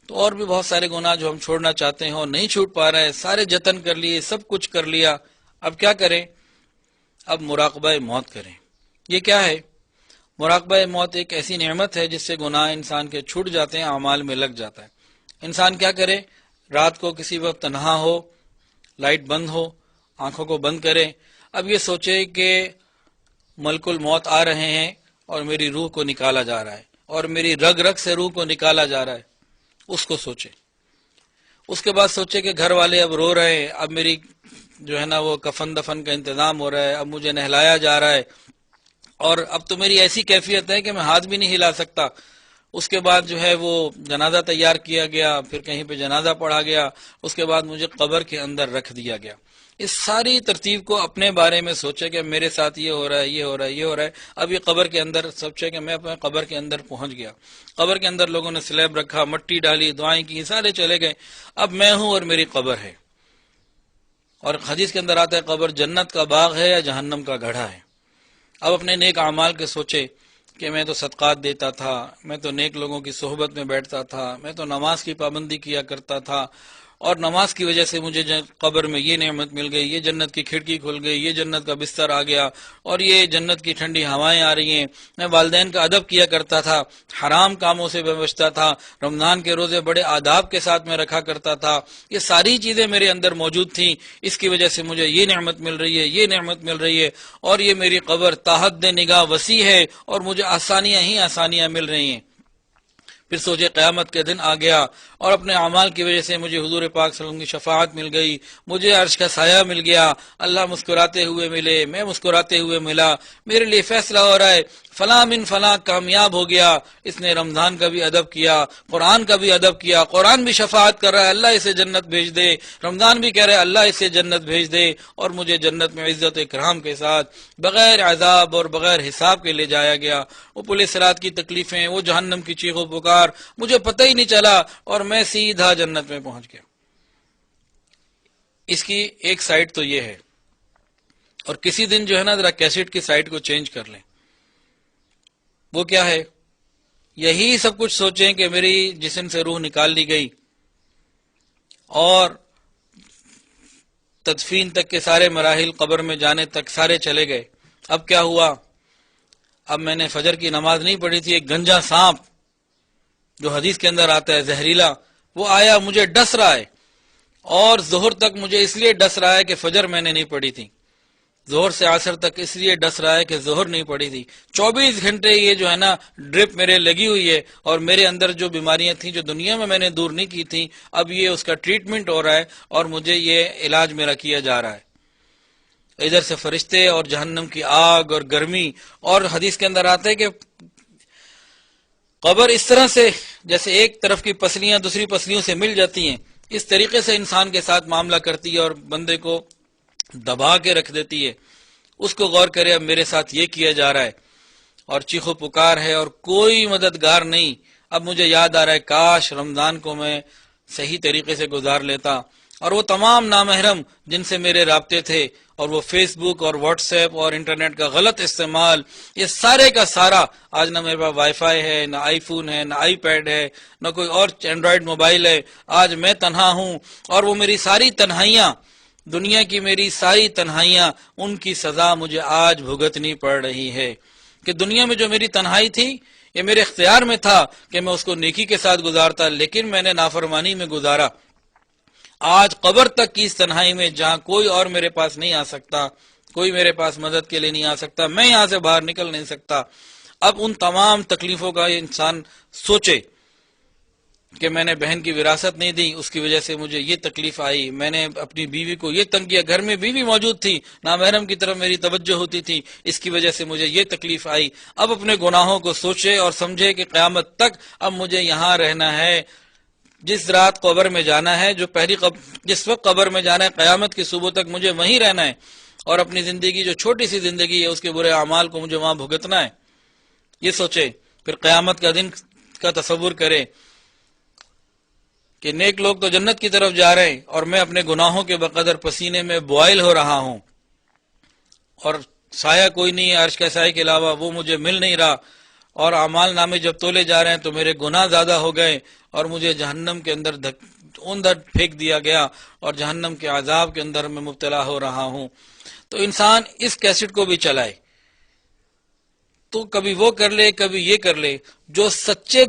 تو اور بھی بہت سارے گناہ جو ہم چھوڑنا چاہتے ہیں اور نہیں چھوٹ پا رہے ہیں، سارے جتن کر لیے، سب کچھ کر لیا، اب کیا کریں؟ اب مراقبہ موت کریں۔ یہ کیا ہے؟ مراقبہ موت ایک ایسی نعمت ہے جس سے گناہ انسان کے چھوٹ جاتے ہیں، اعمال میں لگ جاتا ہے۔ انسان کیا کرے؟ رات کو کسی وقت تنہا ہو، لائٹ بند ہو، آنکھوں کو بند کرے، اب یہ سوچے کہ ملک الموت آ رہے ہیں اور میری روح کو نکالا جا رہا ہے اور میری رگ رگ سے روح کو نکالا جا رہا ہے، اس کو سوچے۔ اس کے بعد سوچے کہ گھر والے اب رو رہے ہیں، اب میری جو ہے نا وہ کفن دفن کا انتظام ہو رہا ہے، اب مجھے نہلایا جا رہا ہے اور اب تو میری ایسی کیفیت ہے کہ میں ہاتھ بھی نہیں ہلا سکتا۔ اس کے بعد جو ہے وہ جنازہ تیار کیا گیا، پھر کہیں پہ جنازہ پڑھا گیا، اس کے بعد مجھے قبر کے اندر رکھ دیا گیا۔ اس ساری ترتیب کو اپنے بارے میں سوچے کہ میرے ساتھ یہ ہو رہا ہے، یہ ہو رہا ہے، یہ ہو رہا ہے۔ اب یہ قبر کے اندر سوچے کہ میں اپنے قبر کے اندر پہنچ گیا، قبر کے اندر لوگوں نے سلیب رکھا، مٹی ڈالی، دعائیں کی، سارے چلے گئے، اب میں ہوں اور میری قبر ہے۔ اور حدیث کے اندر آتا ہے قبر جنت کا باغ ہے یا جہنم کا گڑھا ہے۔ اب اپنے نیک اعمال کے سوچے کہ میں تو صدقات دیتا تھا، میں تو نیک لوگوں کی صحبت میں بیٹھتا تھا، میں تو نماز کی پابندی کیا کرتا تھا، اور نماز کی وجہ سے مجھے قبر میں یہ نعمت مل گئی، یہ جنت کی کھڑکی کھل گئی، یہ جنت کا بستر آ گیا، اور یہ جنت کی ٹھنڈی ہوائیں آ رہی ہیں۔ میں والدین کا ادب کیا کرتا تھا، حرام کاموں سے بچتا تھا، رمضان کے روزے بڑے آداب کے ساتھ میں رکھا کرتا تھا، یہ ساری چیزیں میرے اندر موجود تھیں، اس کی وجہ سے مجھے یہ نعمت مل رہی ہے، یہ نعمت مل رہی ہے، اور یہ میری قبر تاحد نگاہ وسیع ہے اور مجھے آسانیاں ہی آسانیاں مل رہی ہیں۔ پھر سوچے قیامت کے دن آ گیا اور اپنے اعمال کی وجہ سے مجھے حضور پاک صلی اللہ علیہ وسلم کی شفاعت مل گئی، مجھے عرش کا سایہ مل گیا، اللہ مسکراتے ہوئے ملے، میں مسکراتے ہوئے ملا، میرے لیے فیصلہ ہو رہا ہے فلاں من فلاں کامیاب ہو گیا، اس نے رمضان کا بھی ادب کیا، قرآن کا بھی ادب کیا، قرآن بھی شفاعت کر رہا ہے اللہ اسے جنت بھیج دے، رمضان بھی کہہ رہا ہے اللہ اسے جنت بھیج دے اور مجھے جنت میں عزت و اکرام کے ساتھ بغیر عذاب اور بغیر حساب کے لے جایا گیا۔ وہ پولیس رات کی تکلیفیں، وہ جہنم کی چیخ و پکار، مجھے پتہ ہی نہیں چلا اور میں سیدھا جنت میں پہنچ گیا۔ اس کی ایک سائٹ تو یہ ہے، اور کسی دن جو ہے نا ذرا کیسٹ کی سائٹ کو چینج کر لیں۔ وہ کیا ہے؟ یہی سب کچھ سوچیں کہ میری جسم سے روح نکال لی گئی اور تدفین تک کے سارے مراحل، قبر میں جانے تک سارے چلے گئے۔ اب کیا ہوا؟ اب میں نے فجر کی نماز نہیں پڑھی تھی، ایک گنجا سانپ جو حدیث کے اندر آتا ہے زہریلا، وہ آیا مجھے ڈس رہا ہے، اور ظہر تک مجھے اس لیے ڈس رہا ہے کہ فجر میں نے نہیں پڑھی تھی، ظہر سے عصر تک اس لیے ڈس رہا ہے کہ ظہر نہیں پڑی تھی۔ 24 گھنٹے یہ جو ہے نا ڈرپ میرے لگی ہوئی ہے، اور میرے اندر جو بیماریاں تھیں جو دنیا میں نے دور نہیں کی تھیں، اب یہ اس کا ٹریٹمنٹ ہو رہا ہے اور مجھے یہ علاج میرا کیا جا رہا ہے۔ ادھر سے فرشتے اور جہنم کی آگ اور گرمی، اور حدیث کے اندر آتا ہے کہ قبر اس طرح سے جیسے ایک طرف کی پسلیاں دوسری پسلیوں سے مل جاتی ہیں، اس طریقے سے انسان کے ساتھ معاملہ کرتی ہے اور بندے کو دبا کے رکھ دیتی ہے۔ اس کو غور کرے، اب میرے ساتھ یہ کیا جا رہا ہے اور چیخ و پکار ہے اور کوئی مددگار نہیں۔ اب مجھے یاد آ رہا ہے کاش رمضان کو میں صحیح طریقے سے گزار لیتا، اور وہ تمام نامحرم جن سے میرے رابطے تھے، اور وہ فیس بک اور واٹس ایپ اور انٹرنیٹ کا غلط استعمال، یہ سارے کا سارا، آج نہ میرے پاس وائی فائی ہے، نہ آئی فون ہے، نہ آئی پیڈ ہے، نہ کوئی اور اینڈرائڈ موبائل ہے، آج میں تنہا ہوں، اور وہ میری ساری تنہائیاں، دنیا کی میری ساری تنہائیاں، ان کی سزا مجھے آج بھگتنی پڑ رہی ہے کہ دنیا میں جو میری تنہائی تھی یہ میرے اختیار میں تھا کہ میں اس کو نیکی کے ساتھ گزارتا، لیکن میں نے نافرمانی میں گزارا۔ آج قبر تک کی اس تنہائی میں جہاں کوئی اور میرے پاس نہیں آ سکتا، کوئی میرے پاس مدد کے لیے نہیں آ سکتا، میں یہاں سے باہر نکل نہیں سکتا، اب ان تمام تکلیفوں کا یہ انسان سوچے کہ میں نے بہن کی وراثت نہیں دی، اس کی وجہ سے مجھے یہ تکلیف آئی، میں نے اپنی بیوی کو یہ تنگ کیا، گھر میں بیوی موجود تھی، نامحرم کی طرف میری توجہ ہوتی تھی، اس کی وجہ سے مجھے یہ تکلیف آئی۔ اب اپنے گناہوں کو سوچے اور سمجھے کہ قیامت تک اب مجھے یہاں رہنا ہے، جس رات قبر میں جانا ہے، جو جس وقت قبر میں جانا ہے، قیامت کی صبح تک مجھے وہیں رہنا ہے، اور اپنی زندگی جو چھوٹی سی زندگی ہے اس کے برے اعمال کو مجھے وہاں بھگتنا ہے۔ یہ سوچے، پھر قیامت کا دن کا تصور کرے کہ نیک لوگ تو جنت کی طرف جا رہے ہیں اور میں اپنے گناہوں کے بقدر پسینے میں بوائل ہو رہا ہوں، اور سایہ کوئی نہیں ہے عرش کے سائے کے علاوہ، وہ مجھے مل نہیں رہا، اور اعمال نامے جب تولے جا رہے ہیں تو میرے گناہ زیادہ ہو گئے اور مجھے جہنم کے اندر پھینک دیا گیا اور جہنم کے عذاب کے اندر میں مبتلا ہو رہا ہوں۔ تو انسان اس کیسٹ کو بھی چلائے، تو کبھی وہ کر لے کبھی یہ کر لے، جو سچے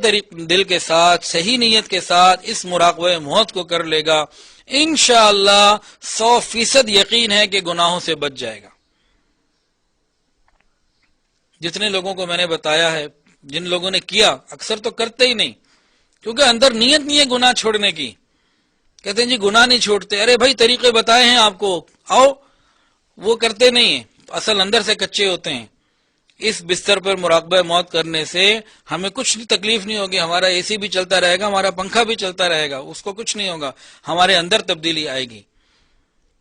دل کے ساتھ صحیح نیت کے ساتھ اس مراقبہ موت کو کر لے گا، انشاءاللہ 100% یقین ہے کہ گناہوں سے بچ جائے گا۔ جتنے لوگوں کو میں نے بتایا ہے، جن لوگوں نے کیا، اکثر تو کرتے ہی نہیں، کیونکہ اندر نیت نہیں ہے گناہ چھوڑنے کی، کہتے ہیں جی گناہ نہیں چھوڑتے، ارے بھائی طریقے بتائے ہیں آپ کو، آؤ، وہ کرتے نہیں ہیں، اصل اندر سے کچے ہوتے ہیں۔ اس بستر پر مراقبہ موت کرنے سے ہمیں کچھ تکلیف نہیں ہوگی، ہمارا اے سی بھی چلتا رہے گا، ہمارا پنکھا بھی چلتا رہے گا، اس کو کچھ نہیں ہوگا، ہمارے اندر تبدیلی آئے گی۔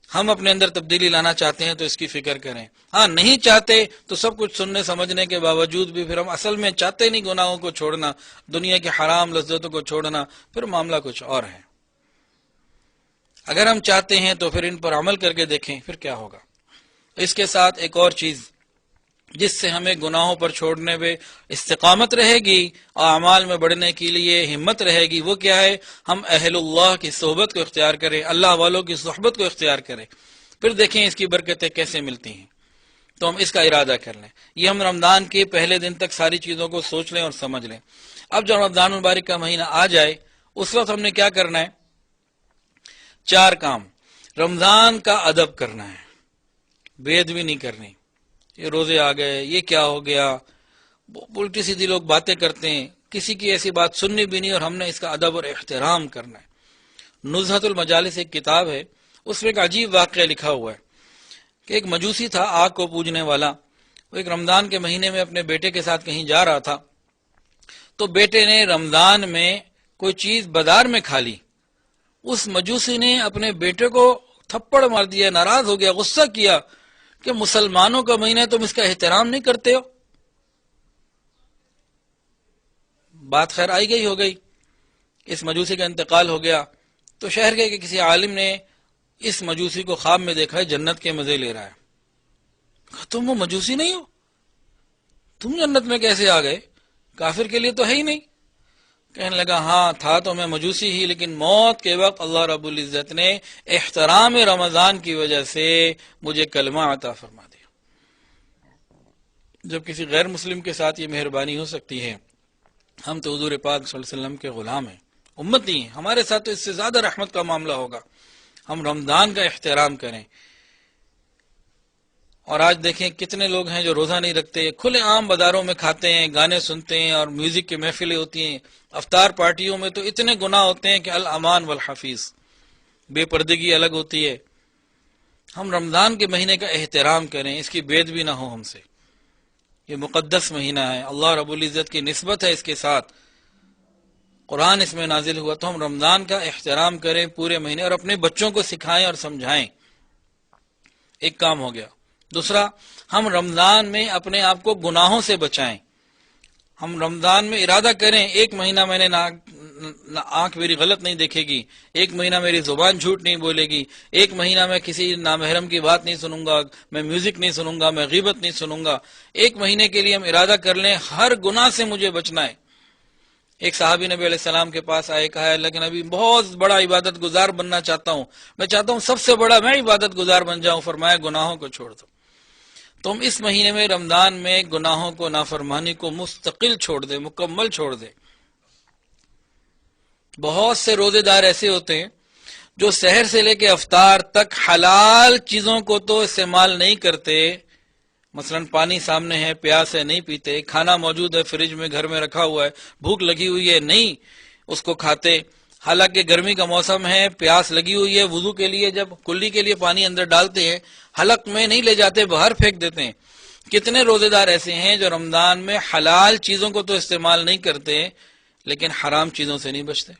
ہم اپنے اندر تبدیلی لانا چاہتے ہیں تو اس کی فکر کریں، ہاں نہیں چاہتے تو سب کچھ سننے سمجھنے کے باوجود بھی پھر ہم اصل میں چاہتے نہیں گناہوں کو چھوڑنا، دنیا کی حرام لذتوں کو چھوڑنا، پھر معاملہ کچھ اور ہے۔ اگر ہم چاہتے ہیں تو پھر ان پر عمل کر کے دیکھیں پھر کیا ہوگا۔ اس کے ساتھ ایک اور چیز جس سے ہمیں گناہوں پر چھوڑنے میں استقامت رہے گی اور اعمال میں بڑھنے کے لیے ہمت رہے گی، وہ کیا ہے؟ ہم اہل اللہ کی صحبت کو اختیار کریں، اللہ والوں کی صحبت کو اختیار کریں، پھر دیکھیں اس کی برکتیں کیسے ملتی ہیں۔ تو ہم اس کا ارادہ کر لیں، یہ ہم رمضان کے پہلے دن تک ساری چیزوں کو سوچ لیں اور سمجھ لیں۔ اب جب رمضان مبارک کا مہینہ آ جائے اس وقت ہم نے کیا کرنا ہے؟ 4 کام۔ رمضان کا ادب کرنا ہے، بے ادبی نہیں کرنی، یہ روزے آ گئے، یہ کیا ہو گیا، الٹی سیدھی لوگ باتیں کرتے ہیں، کسی کی ایسی بات سننی بھی نہیں، اور ہم نے اس کا ادب اور احترام کرنا ہے۔ نزہۃ المجالس ایک کتاب ہے، اس میں ایک عجیب واقعہ لکھا ہوا ہے کہ ایک مجوسی تھا، آگ کو پوجنے والا، وہ ایک رمضان کے مہینے میں اپنے بیٹے کے ساتھ کہیں جا رہا تھا، تو بیٹے نے رمضان میں کوئی چیز بازار میں کھا لی. اس مجوسی نے اپنے بیٹے کو تھپڑ مار دیا، ناراض ہو گیا، غصہ کیا کہ مسلمانوں کا مہینہ ہے، تم اس کا احترام نہیں کرتے ہو. بات خیر آئی گئی ہو گئی، اس مجوسی کا انتقال ہو گیا. تو شہر کے کسی عالم نے اس مجوسی کو خواب میں دیکھا ہے جنت کے مزے لے رہا ہے. کہا تم وہ مجوسی نہیں ہو، تم جنت میں کیسے آ گئے؟ کافر کے لیے تو ہے ہی نہیں. کہنے لگا ہاں تھا تو میں مجوسی ہی، لیکن موت کے وقت اللہ رب العزت نے احترام رمضان کی وجہ سے مجھے کلمہ عطا فرما دیا. جب کسی غیر مسلم کے ساتھ یہ مہربانی ہو سکتی ہے، ہم تو حضور پاک صلی اللہ علیہ وسلم کے غلام ہیں، امتی ہیں، ہمارے ساتھ تو اس سے زیادہ رحمت کا معاملہ ہوگا. ہم رمضان کا احترام کریں. اور آج دیکھیں کتنے لوگ ہیں جو روزہ نہیں رکھتے، کھلے عام بازاروں میں کھاتے ہیں، گانے سنتے ہیں، اور میوزک کی محفلیں ہوتی ہیں. افطار پارٹیوں میں تو اتنے گناہ ہوتے ہیں کہ الامان والحفیظ، بے پردگی الگ ہوتی ہے. ہم رمضان کے مہینے کا احترام کریں، اس کی بید بھی نہ ہو ہم سے. یہ مقدس مہینہ ہے، اللہ رب العزت کی نسبت ہے اس کے ساتھ، قرآن اس میں نازل ہوا. تو ہم رمضان کا احترام کریں پورے مہینے، اور اپنے بچوں کو سکھائیں اور سمجھائیں. ایک کام ہو گیا. دوسرا، ہم رمضان میں اپنے آپ کو گناہوں سے بچائیں. ہم رمضان میں ارادہ کریں ایک مہینہ میں نے آنکھ میری غلط نہیں دیکھے گی، ایک مہینہ میری زبان جھوٹ نہیں بولے گی، ایک مہینہ میں کسی نامحرم کی بات نہیں سنوں گا، میں میوزک نہیں سنوں گا، میں غیبت نہیں سنوں گا. ایک مہینے کے لیے ہم ارادہ کر لیں ہر گناہ سے مجھے بچنا ہے. ایک صحابی نبی علیہ السلام کے پاس آئے، کہا ہے لیکن ابھی بہت بڑا عبادت گزار بننا چاہتا ہوں، میں چاہتا ہوں سب سے بڑا میں عبادت گزار بن جاؤں. فرمایا گناہوں کو چھوڑ دو. تم اس مہینے میں رمضان میں گناہوں کو، نافرمانی کو مستقل چھوڑ دے، مکمل چھوڑ دے. بہت سے روزے دار ایسے ہوتے ہیں جو سحر سے لے کے افطار تک حلال چیزوں کو تو استعمال نہیں کرتے. مثلا پانی سامنے ہے، پیاس ہے، نہیں پیتے. کھانا موجود ہے فریج میں، گھر میں رکھا ہوا ہے، بھوک لگی ہوئی ہے، نہیں اس کو کھاتے. حالانکہ گرمی کا موسم ہے، پیاس لگی ہوئی ہے، وضو کے لیے جب کلی کے لیے پانی اندر ڈالتے ہیں، حلق میں نہیں لے جاتے، باہر پھینک دیتے ہیں. کتنے روزے دار ایسے ہیں جو رمضان میں حلال چیزوں کو تو استعمال نہیں کرتے لیکن حرام چیزوں سے نہیں بچتے.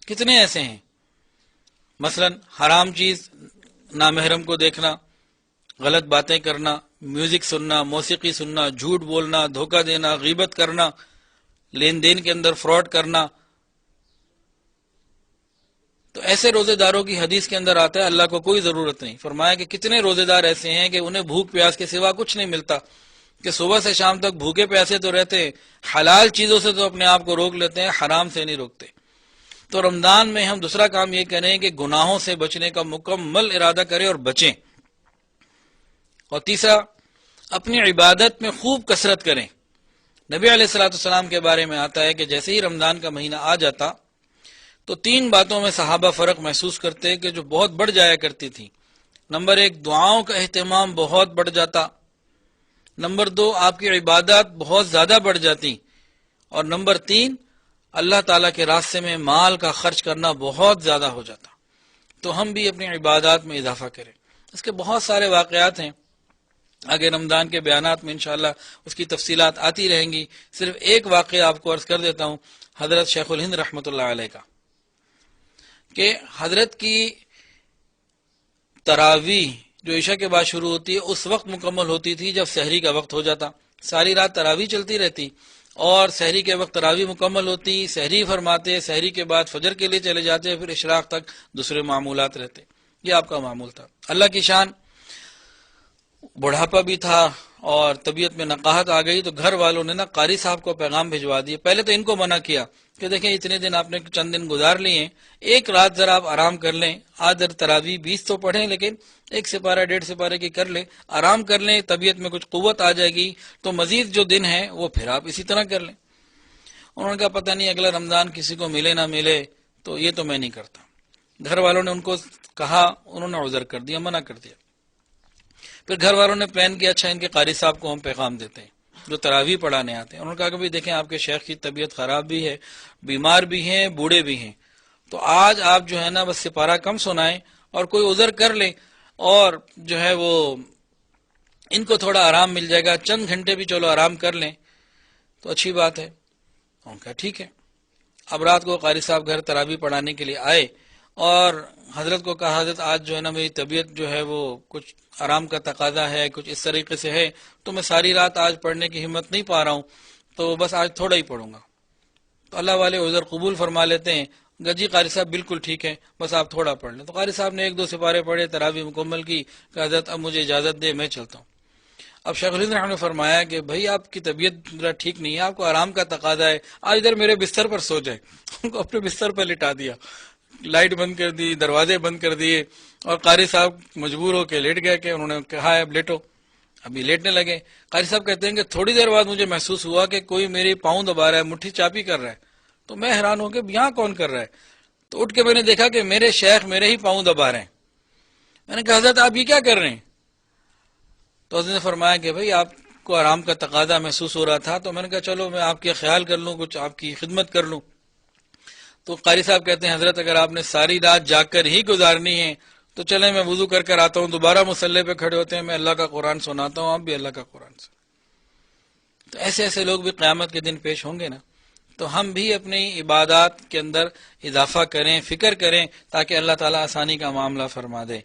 کتنے ایسے ہیں. مثلا حرام چیز، نامحرم کو دیکھنا، غلط باتیں کرنا، میوزک سننا، موسیقی سننا، جھوٹ بولنا، دھوکہ دینا، غیبت کرنا، لین دین کے اندر فراڈ کرنا. تو ایسے روزے داروں کی حدیث کے اندر آتا ہے اللہ کو کوئی ضرورت نہیں. فرمایا کہ کتنے روزے دار ایسے ہیں کہ انہیں بھوک پیاس کے سوا کچھ نہیں ملتا، کہ صبح سے شام تک بھوکے پیاسے تو رہتے ہیں، حلال چیزوں سے تو اپنے آپ کو روک لیتے ہیں، حرام سے نہیں روکتے. تو رمضان میں ہم دوسرا کام یہ کریں کہ گناہوں سے بچنے کا مکمل ارادہ کریں اور بچیں. اور تیسرا، اپنی عبادت میں خوب کثرت کریں. نبی علیہ الصلوۃ والسلام کے بارے میں آتا ہے کہ جیسے ہی رمضان کا مہینہ آ جاتا تو 3 باتوں میں صحابہ فرق محسوس کرتے کہ جو بہت بڑھ جایا کرتی تھی. نمبر 1، دعاؤں کا اہتمام بہت بڑھ جاتا. نمبر 2، آپ کی عبادات بہت زیادہ بڑھ جاتی. اور نمبر 3، اللہ تعالیٰ کے راستے میں مال کا خرچ کرنا بہت زیادہ ہو جاتا. تو ہم بھی اپنی عبادات میں اضافہ کریں. اس کے بہت سارے واقعات ہیں، آگے رمضان کے بیانات میں انشاءاللہ اس کی تفصیلات آتی رہیں گی. صرف ایک واقعہ آپ کو عرض کر دیتا ہوں، حضرت شیخ الہند رحمۃ اللہ علیہ کا، کہ حضرت کی تراویح جو عشاء کے بعد شروع ہوتی ہے اس وقت مکمل ہوتی تھی جب سحری کا وقت ہو جاتا. ساری رات تراویح چلتی رہتی اور سحری کے وقت تراویح مکمل ہوتی، سحری فرماتے، سحری کے بعد فجر کے لیے چلے جاتے، پھر اشراق تک دوسرے معمولات رہتے. یہ آپ کا معمول تھا. اللہ کی شان، بڑھاپا بھی تھا اور طبیعت میں نقاہت آ گئی، تو گھر والوں نے قاری صاحب کو پیغام بھجوا دیے. پہلے تو ان کو منع کیا کہ دیکھیں اتنے دن آپ نے چند دن گزار لیے ہیں، ایک رات ذرا آپ آرام کر لیں. آج تراویح 20 تو پڑھیں لیکن 1 سپارہ 1.5 سپارے کی کر لیں، آرام کر لیں، طبیعت میں کچھ قوت آ جائے گی تو مزید جو دن ہیں وہ پھر آپ اسی طرح کر لیں. انہوں نے کہا پتہ نہیں اگلا رمضان کسی کو ملے نہ ملے تو یہ تو میں نہیں کرتا. گھر والوں نے ان کو کہا، انہوں نے عذر کر دیا، منع کر دیا. پھر گھر والوں نے پلان کیا اچھا ان کے قاری صاحب کو ہم پیغام دیتے ہیں جو تراویح پڑھانے آتے ہیں. انہوں نے کہا کہ بھائی دیکھیں آپ کے شیخ کی طبیعت خراب بھی ہے، بیمار بھی ہیں، بوڑھے بھی ہیں، تو آج آپ جو ہے نا بس سپارہ کم سنائیں اور کوئی عذر کر لیں اور جو ہے وہ ان کو تھوڑا آرام مل جائے گا، چند گھنٹے بھی چلو آرام کر لیں تو اچھی بات ہے۔ ان کا ٹھیک ہے۔ اب رات کو قاری صاحب گھر تراویح پڑھانے کے لیے آئے اور حضرت کو کہا حضرت آج جو ہے نا میری طبیعت جو ہے وہ کچھ آرام کا تقاضا ہے، کچھ اس طریقے سے ہے، تو میں ساری رات آج پڑھنے کی ہمت نہیں پا رہا ہوں، تو بس آج تھوڑا ہی پڑھوں گا۔ تو اللہ والے عذر قبول فرما لیتے ہیں، جی قاری صاحب بالکل ٹھیک ہے، بس آپ تھوڑا پڑھ لیں۔ تو قاری صاحب نے 1-2 سپارے پڑھے، تراویح مکمل کی، کہ حضرت اب مجھے اجازت دے، میں چلتا ہوں۔ اب شیخ الہند رحمۃ نے فرمایا کہ بھائی آپ کی طبیعت ذرا ٹھیک نہیں ہے، آپ کو آرام کا تقاضا ہے، آج ادھر میرے بستر پر سو جائے۔ ان کو اپنے بستر پر لٹا دیا، لائٹ بند کر دی، دروازے بند کر دیے، اور قاری صاحب مجبور ہو کے لیٹ گئے کہ انہوں نے کہا ہے اب لیٹو۔ ابھی لیٹنے لگے، قاری صاحب کہتے ہیں کہ تھوڑی دیر بعد مجھے محسوس ہوا کہ کوئی میری پاؤں دبا رہا ہے، مٹھی چاپی کر رہا ہے۔ تو میں حیران ہوں کہ یہاں کون کر رہا ہے، تو اٹھ کے میں نے دیکھا کہ میرے شیخ میرے ہی پاؤں دبا رہے ہیں۔ میں نے کہا حضرت آپ یہ کیا کر رہے ہیں؟ تو حضرت نے فرمایا کہ بھائی آپ کو آرام کا تقاضا محسوس ہو رہا تھا، تو میں نے کہا چلو میں آپ کا خیال کر لوں، کچھ آپ کی خدمت کر لوں۔ تو قاری صاحب کہتے ہیں حضرت اگر آپ نے ساری رات جاگ کر ہی گزارنی ہے تو چلیں میں وضو کر آتا ہوں، دوبارہ مصلی پہ کھڑے ہوتے ہیں، میں اللہ کا قرآن سناتا ہوں، آپ بھی اللہ کا قرآن سنیں۔ تو ایسے ایسے لوگ بھی قیامت کے دن پیش ہوں گے نا، تو ہم بھی اپنی عبادات کے اندر اضافہ کریں، فکر کریں، تاکہ اللہ تعالیٰ آسانی کا معاملہ فرما دے۔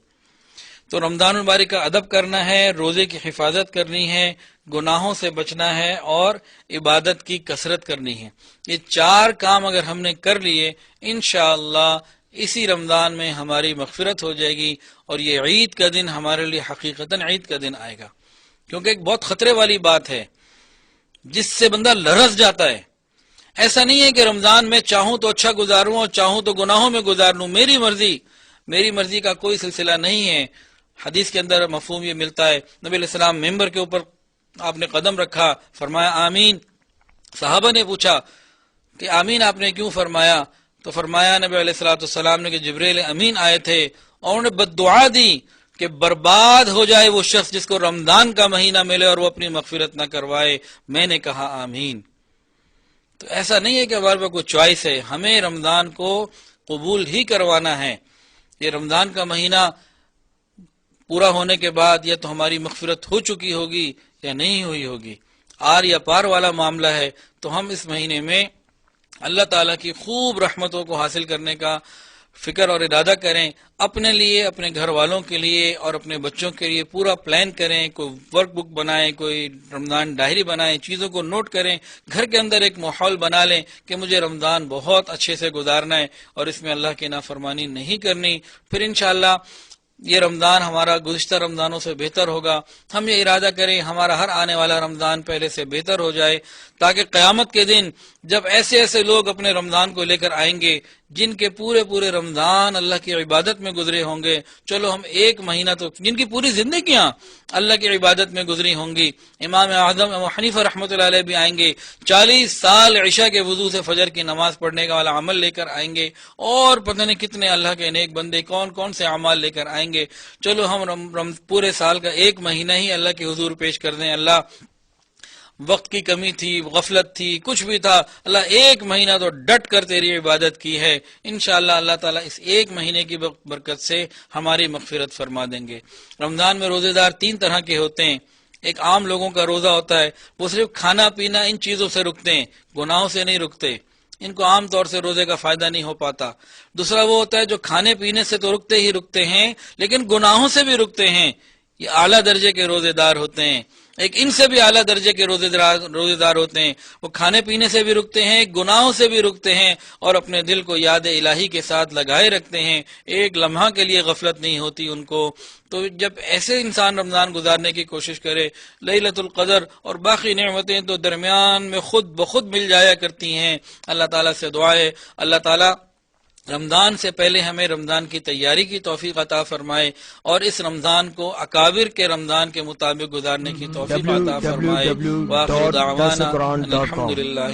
تو رمضان المبارک کا ادب کرنا ہے، روزے کی حفاظت کرنی ہے، گناہوں سے بچنا ہے، اور عبادت کی کثرت کرنی ہے۔ یہ 4 کام اگر ہم نے کر لیے، انشاءاللہ اسی رمضان میں ہماری مغفرت ہو جائے گی، اور یہ عید کا دن ہمارے لیے حقیقتاً عید کا دن آئے گا، کیونکہ ایک بہت خطرے والی بات ہے جس سے بندہ لرز جاتا ہے۔ ایسا نہیں ہے کہ رمضان میں چاہوں تو اچھا گزاروں اور چاہوں تو گناہوں میں گزار لوں، میری مرضی کا کوئی سلسلہ نہیں ہے۔ حدیث کے اندر مفہوم یہ ملتا ہے، نبی علیہ السلام ممبر کے اوپر آپ نے قدم رکھا، فرمایا آمین۔ صحابہ نے پوچھا کہ آمین آپ نے کیوں فرمایا؟ تو فرمایا نبی علیہ السلام نے کہ جبریل امین آئے تھے اور انہوں نے بد دعا دی کہ برباد ہو جائے وہ شخص جس کو رمضان کا مہینہ ملے اور وہ اپنی مغفرت نہ کروائے۔ میں نے کہا آمین۔ تو ایسا نہیں ہے کہ ہمارے پاس کوئی چوائس ہے، ہمیں رمضان کو قبول ہی کروانا ہے۔ یہ رمضان کا مہینہ پورا ہونے کے بعد یا تو ہماری مغفرت ہو چکی ہوگی یا نہیں ہوئی ہوگی، آر یا پار والا معاملہ ہے۔ تو ہم اس مہینے میں اللہ تعالیٰ کی خوب رحمتوں کو حاصل کرنے کا فکر اور ارادہ کریں، اپنے لیے، اپنے گھر والوں کے لیے اور اپنے بچوں کے لیے پورا پلان کریں، کوئی ورک بک بنائیں، کوئی رمضان ڈائری بنائیں، چیزوں کو نوٹ کریں، گھر کے اندر ایک ماحول بنا لیں کہ مجھے رمضان بہت اچھے سے گزارنا ہے اور اس میں اللہ کی نافرمانی نہیں کرنی۔ پھر انشاءاللہ یہ رمضان ہمارا گزشتہ رمضانوں سے بہتر ہوگا۔ ہم یہ ارادہ کریں ہمارا ہر آنے والا رمضان پہلے سے بہتر ہو جائے، تاکہ قیامت کے دن جب ایسے ایسے لوگ اپنے رمضان کو لے کر آئیں گے جن کے پورے رمضان اللہ کی عبادت میں گزرے ہوں گے، چلو ہم ایک مہینہ تو جن کی پوری زندگیاں اللہ کی عبادت میں گزری ہوں گی، امام اعظم ابو حنیفہ رحمۃ اللہ علیہ بھی آئیں گے، 40 سال عشاء کے وضو سے فجر کی نماز پڑھنے کا والا عمل لے کر آئیں گے، اور پتہ نہیں کتنے اللہ کے نیک بندے کون سے اعمال لے کر آئیں گے۔ چلو ہم پورے سال کا ایک مہینہ ہی اللہ کے حضور پیش کر دیں، اللہ وقت کی کمی تھی، غفلت تھی، کچھ بھی تھا، اللہ ایک مہینہ تو ڈٹ کر تیری عبادت کی ہے، انشاءاللہ اللہ تعالیٰ اس ایک مہینے کی برکت سے ہماری مغفرت فرما دیں گے۔ رمضان میں روزے دار 3 طرح کے ہوتے ہیں۔ ایک عام لوگوں کا روزہ ہوتا ہے، وہ صرف کھانا پینا ان چیزوں سے رکتے ہیں، گناہوں سے نہیں رکتے، ان کو عام طور سے روزے کا فائدہ نہیں ہو پاتا۔ دوسرا وہ ہوتا ہے جو کھانے پینے سے تو رکتے ہیں لیکن گناہوں سے بھی رکتے ہیں، یہ اعلیٰ درجے کے روزے دار ہوتے ہیں۔ ایک ان سے بھی اعلیٰ درجے کے روزے دار ہوتے ہیں، وہ کھانے پینے سے بھی رکتے ہیں، گناہوں سے بھی رکتے ہیں، اور اپنے دل کو یاد الہی کے ساتھ لگائے رکھتے ہیں، ایک لمحہ کے لیے غفلت نہیں ہوتی ان کو۔ تو جب ایسے انسان رمضان گزارنے کی کوشش کرے، لیلۃ القدر اور باقی نعمتیں تو درمیان میں خود بخود مل جایا کرتی ہیں۔ اللہ تعالیٰ سے دعا ہے اللہ تعالیٰ رمضان سے پہلے ہمیں رمضان کی تیاری کی توفیق عطا فرمائے، اور اس رمضان کو اکابر کے رمضان کے مطابق گزارنے کی توفیق عطا فرمائے۔ وآخر دعوانا الحمدللہ۔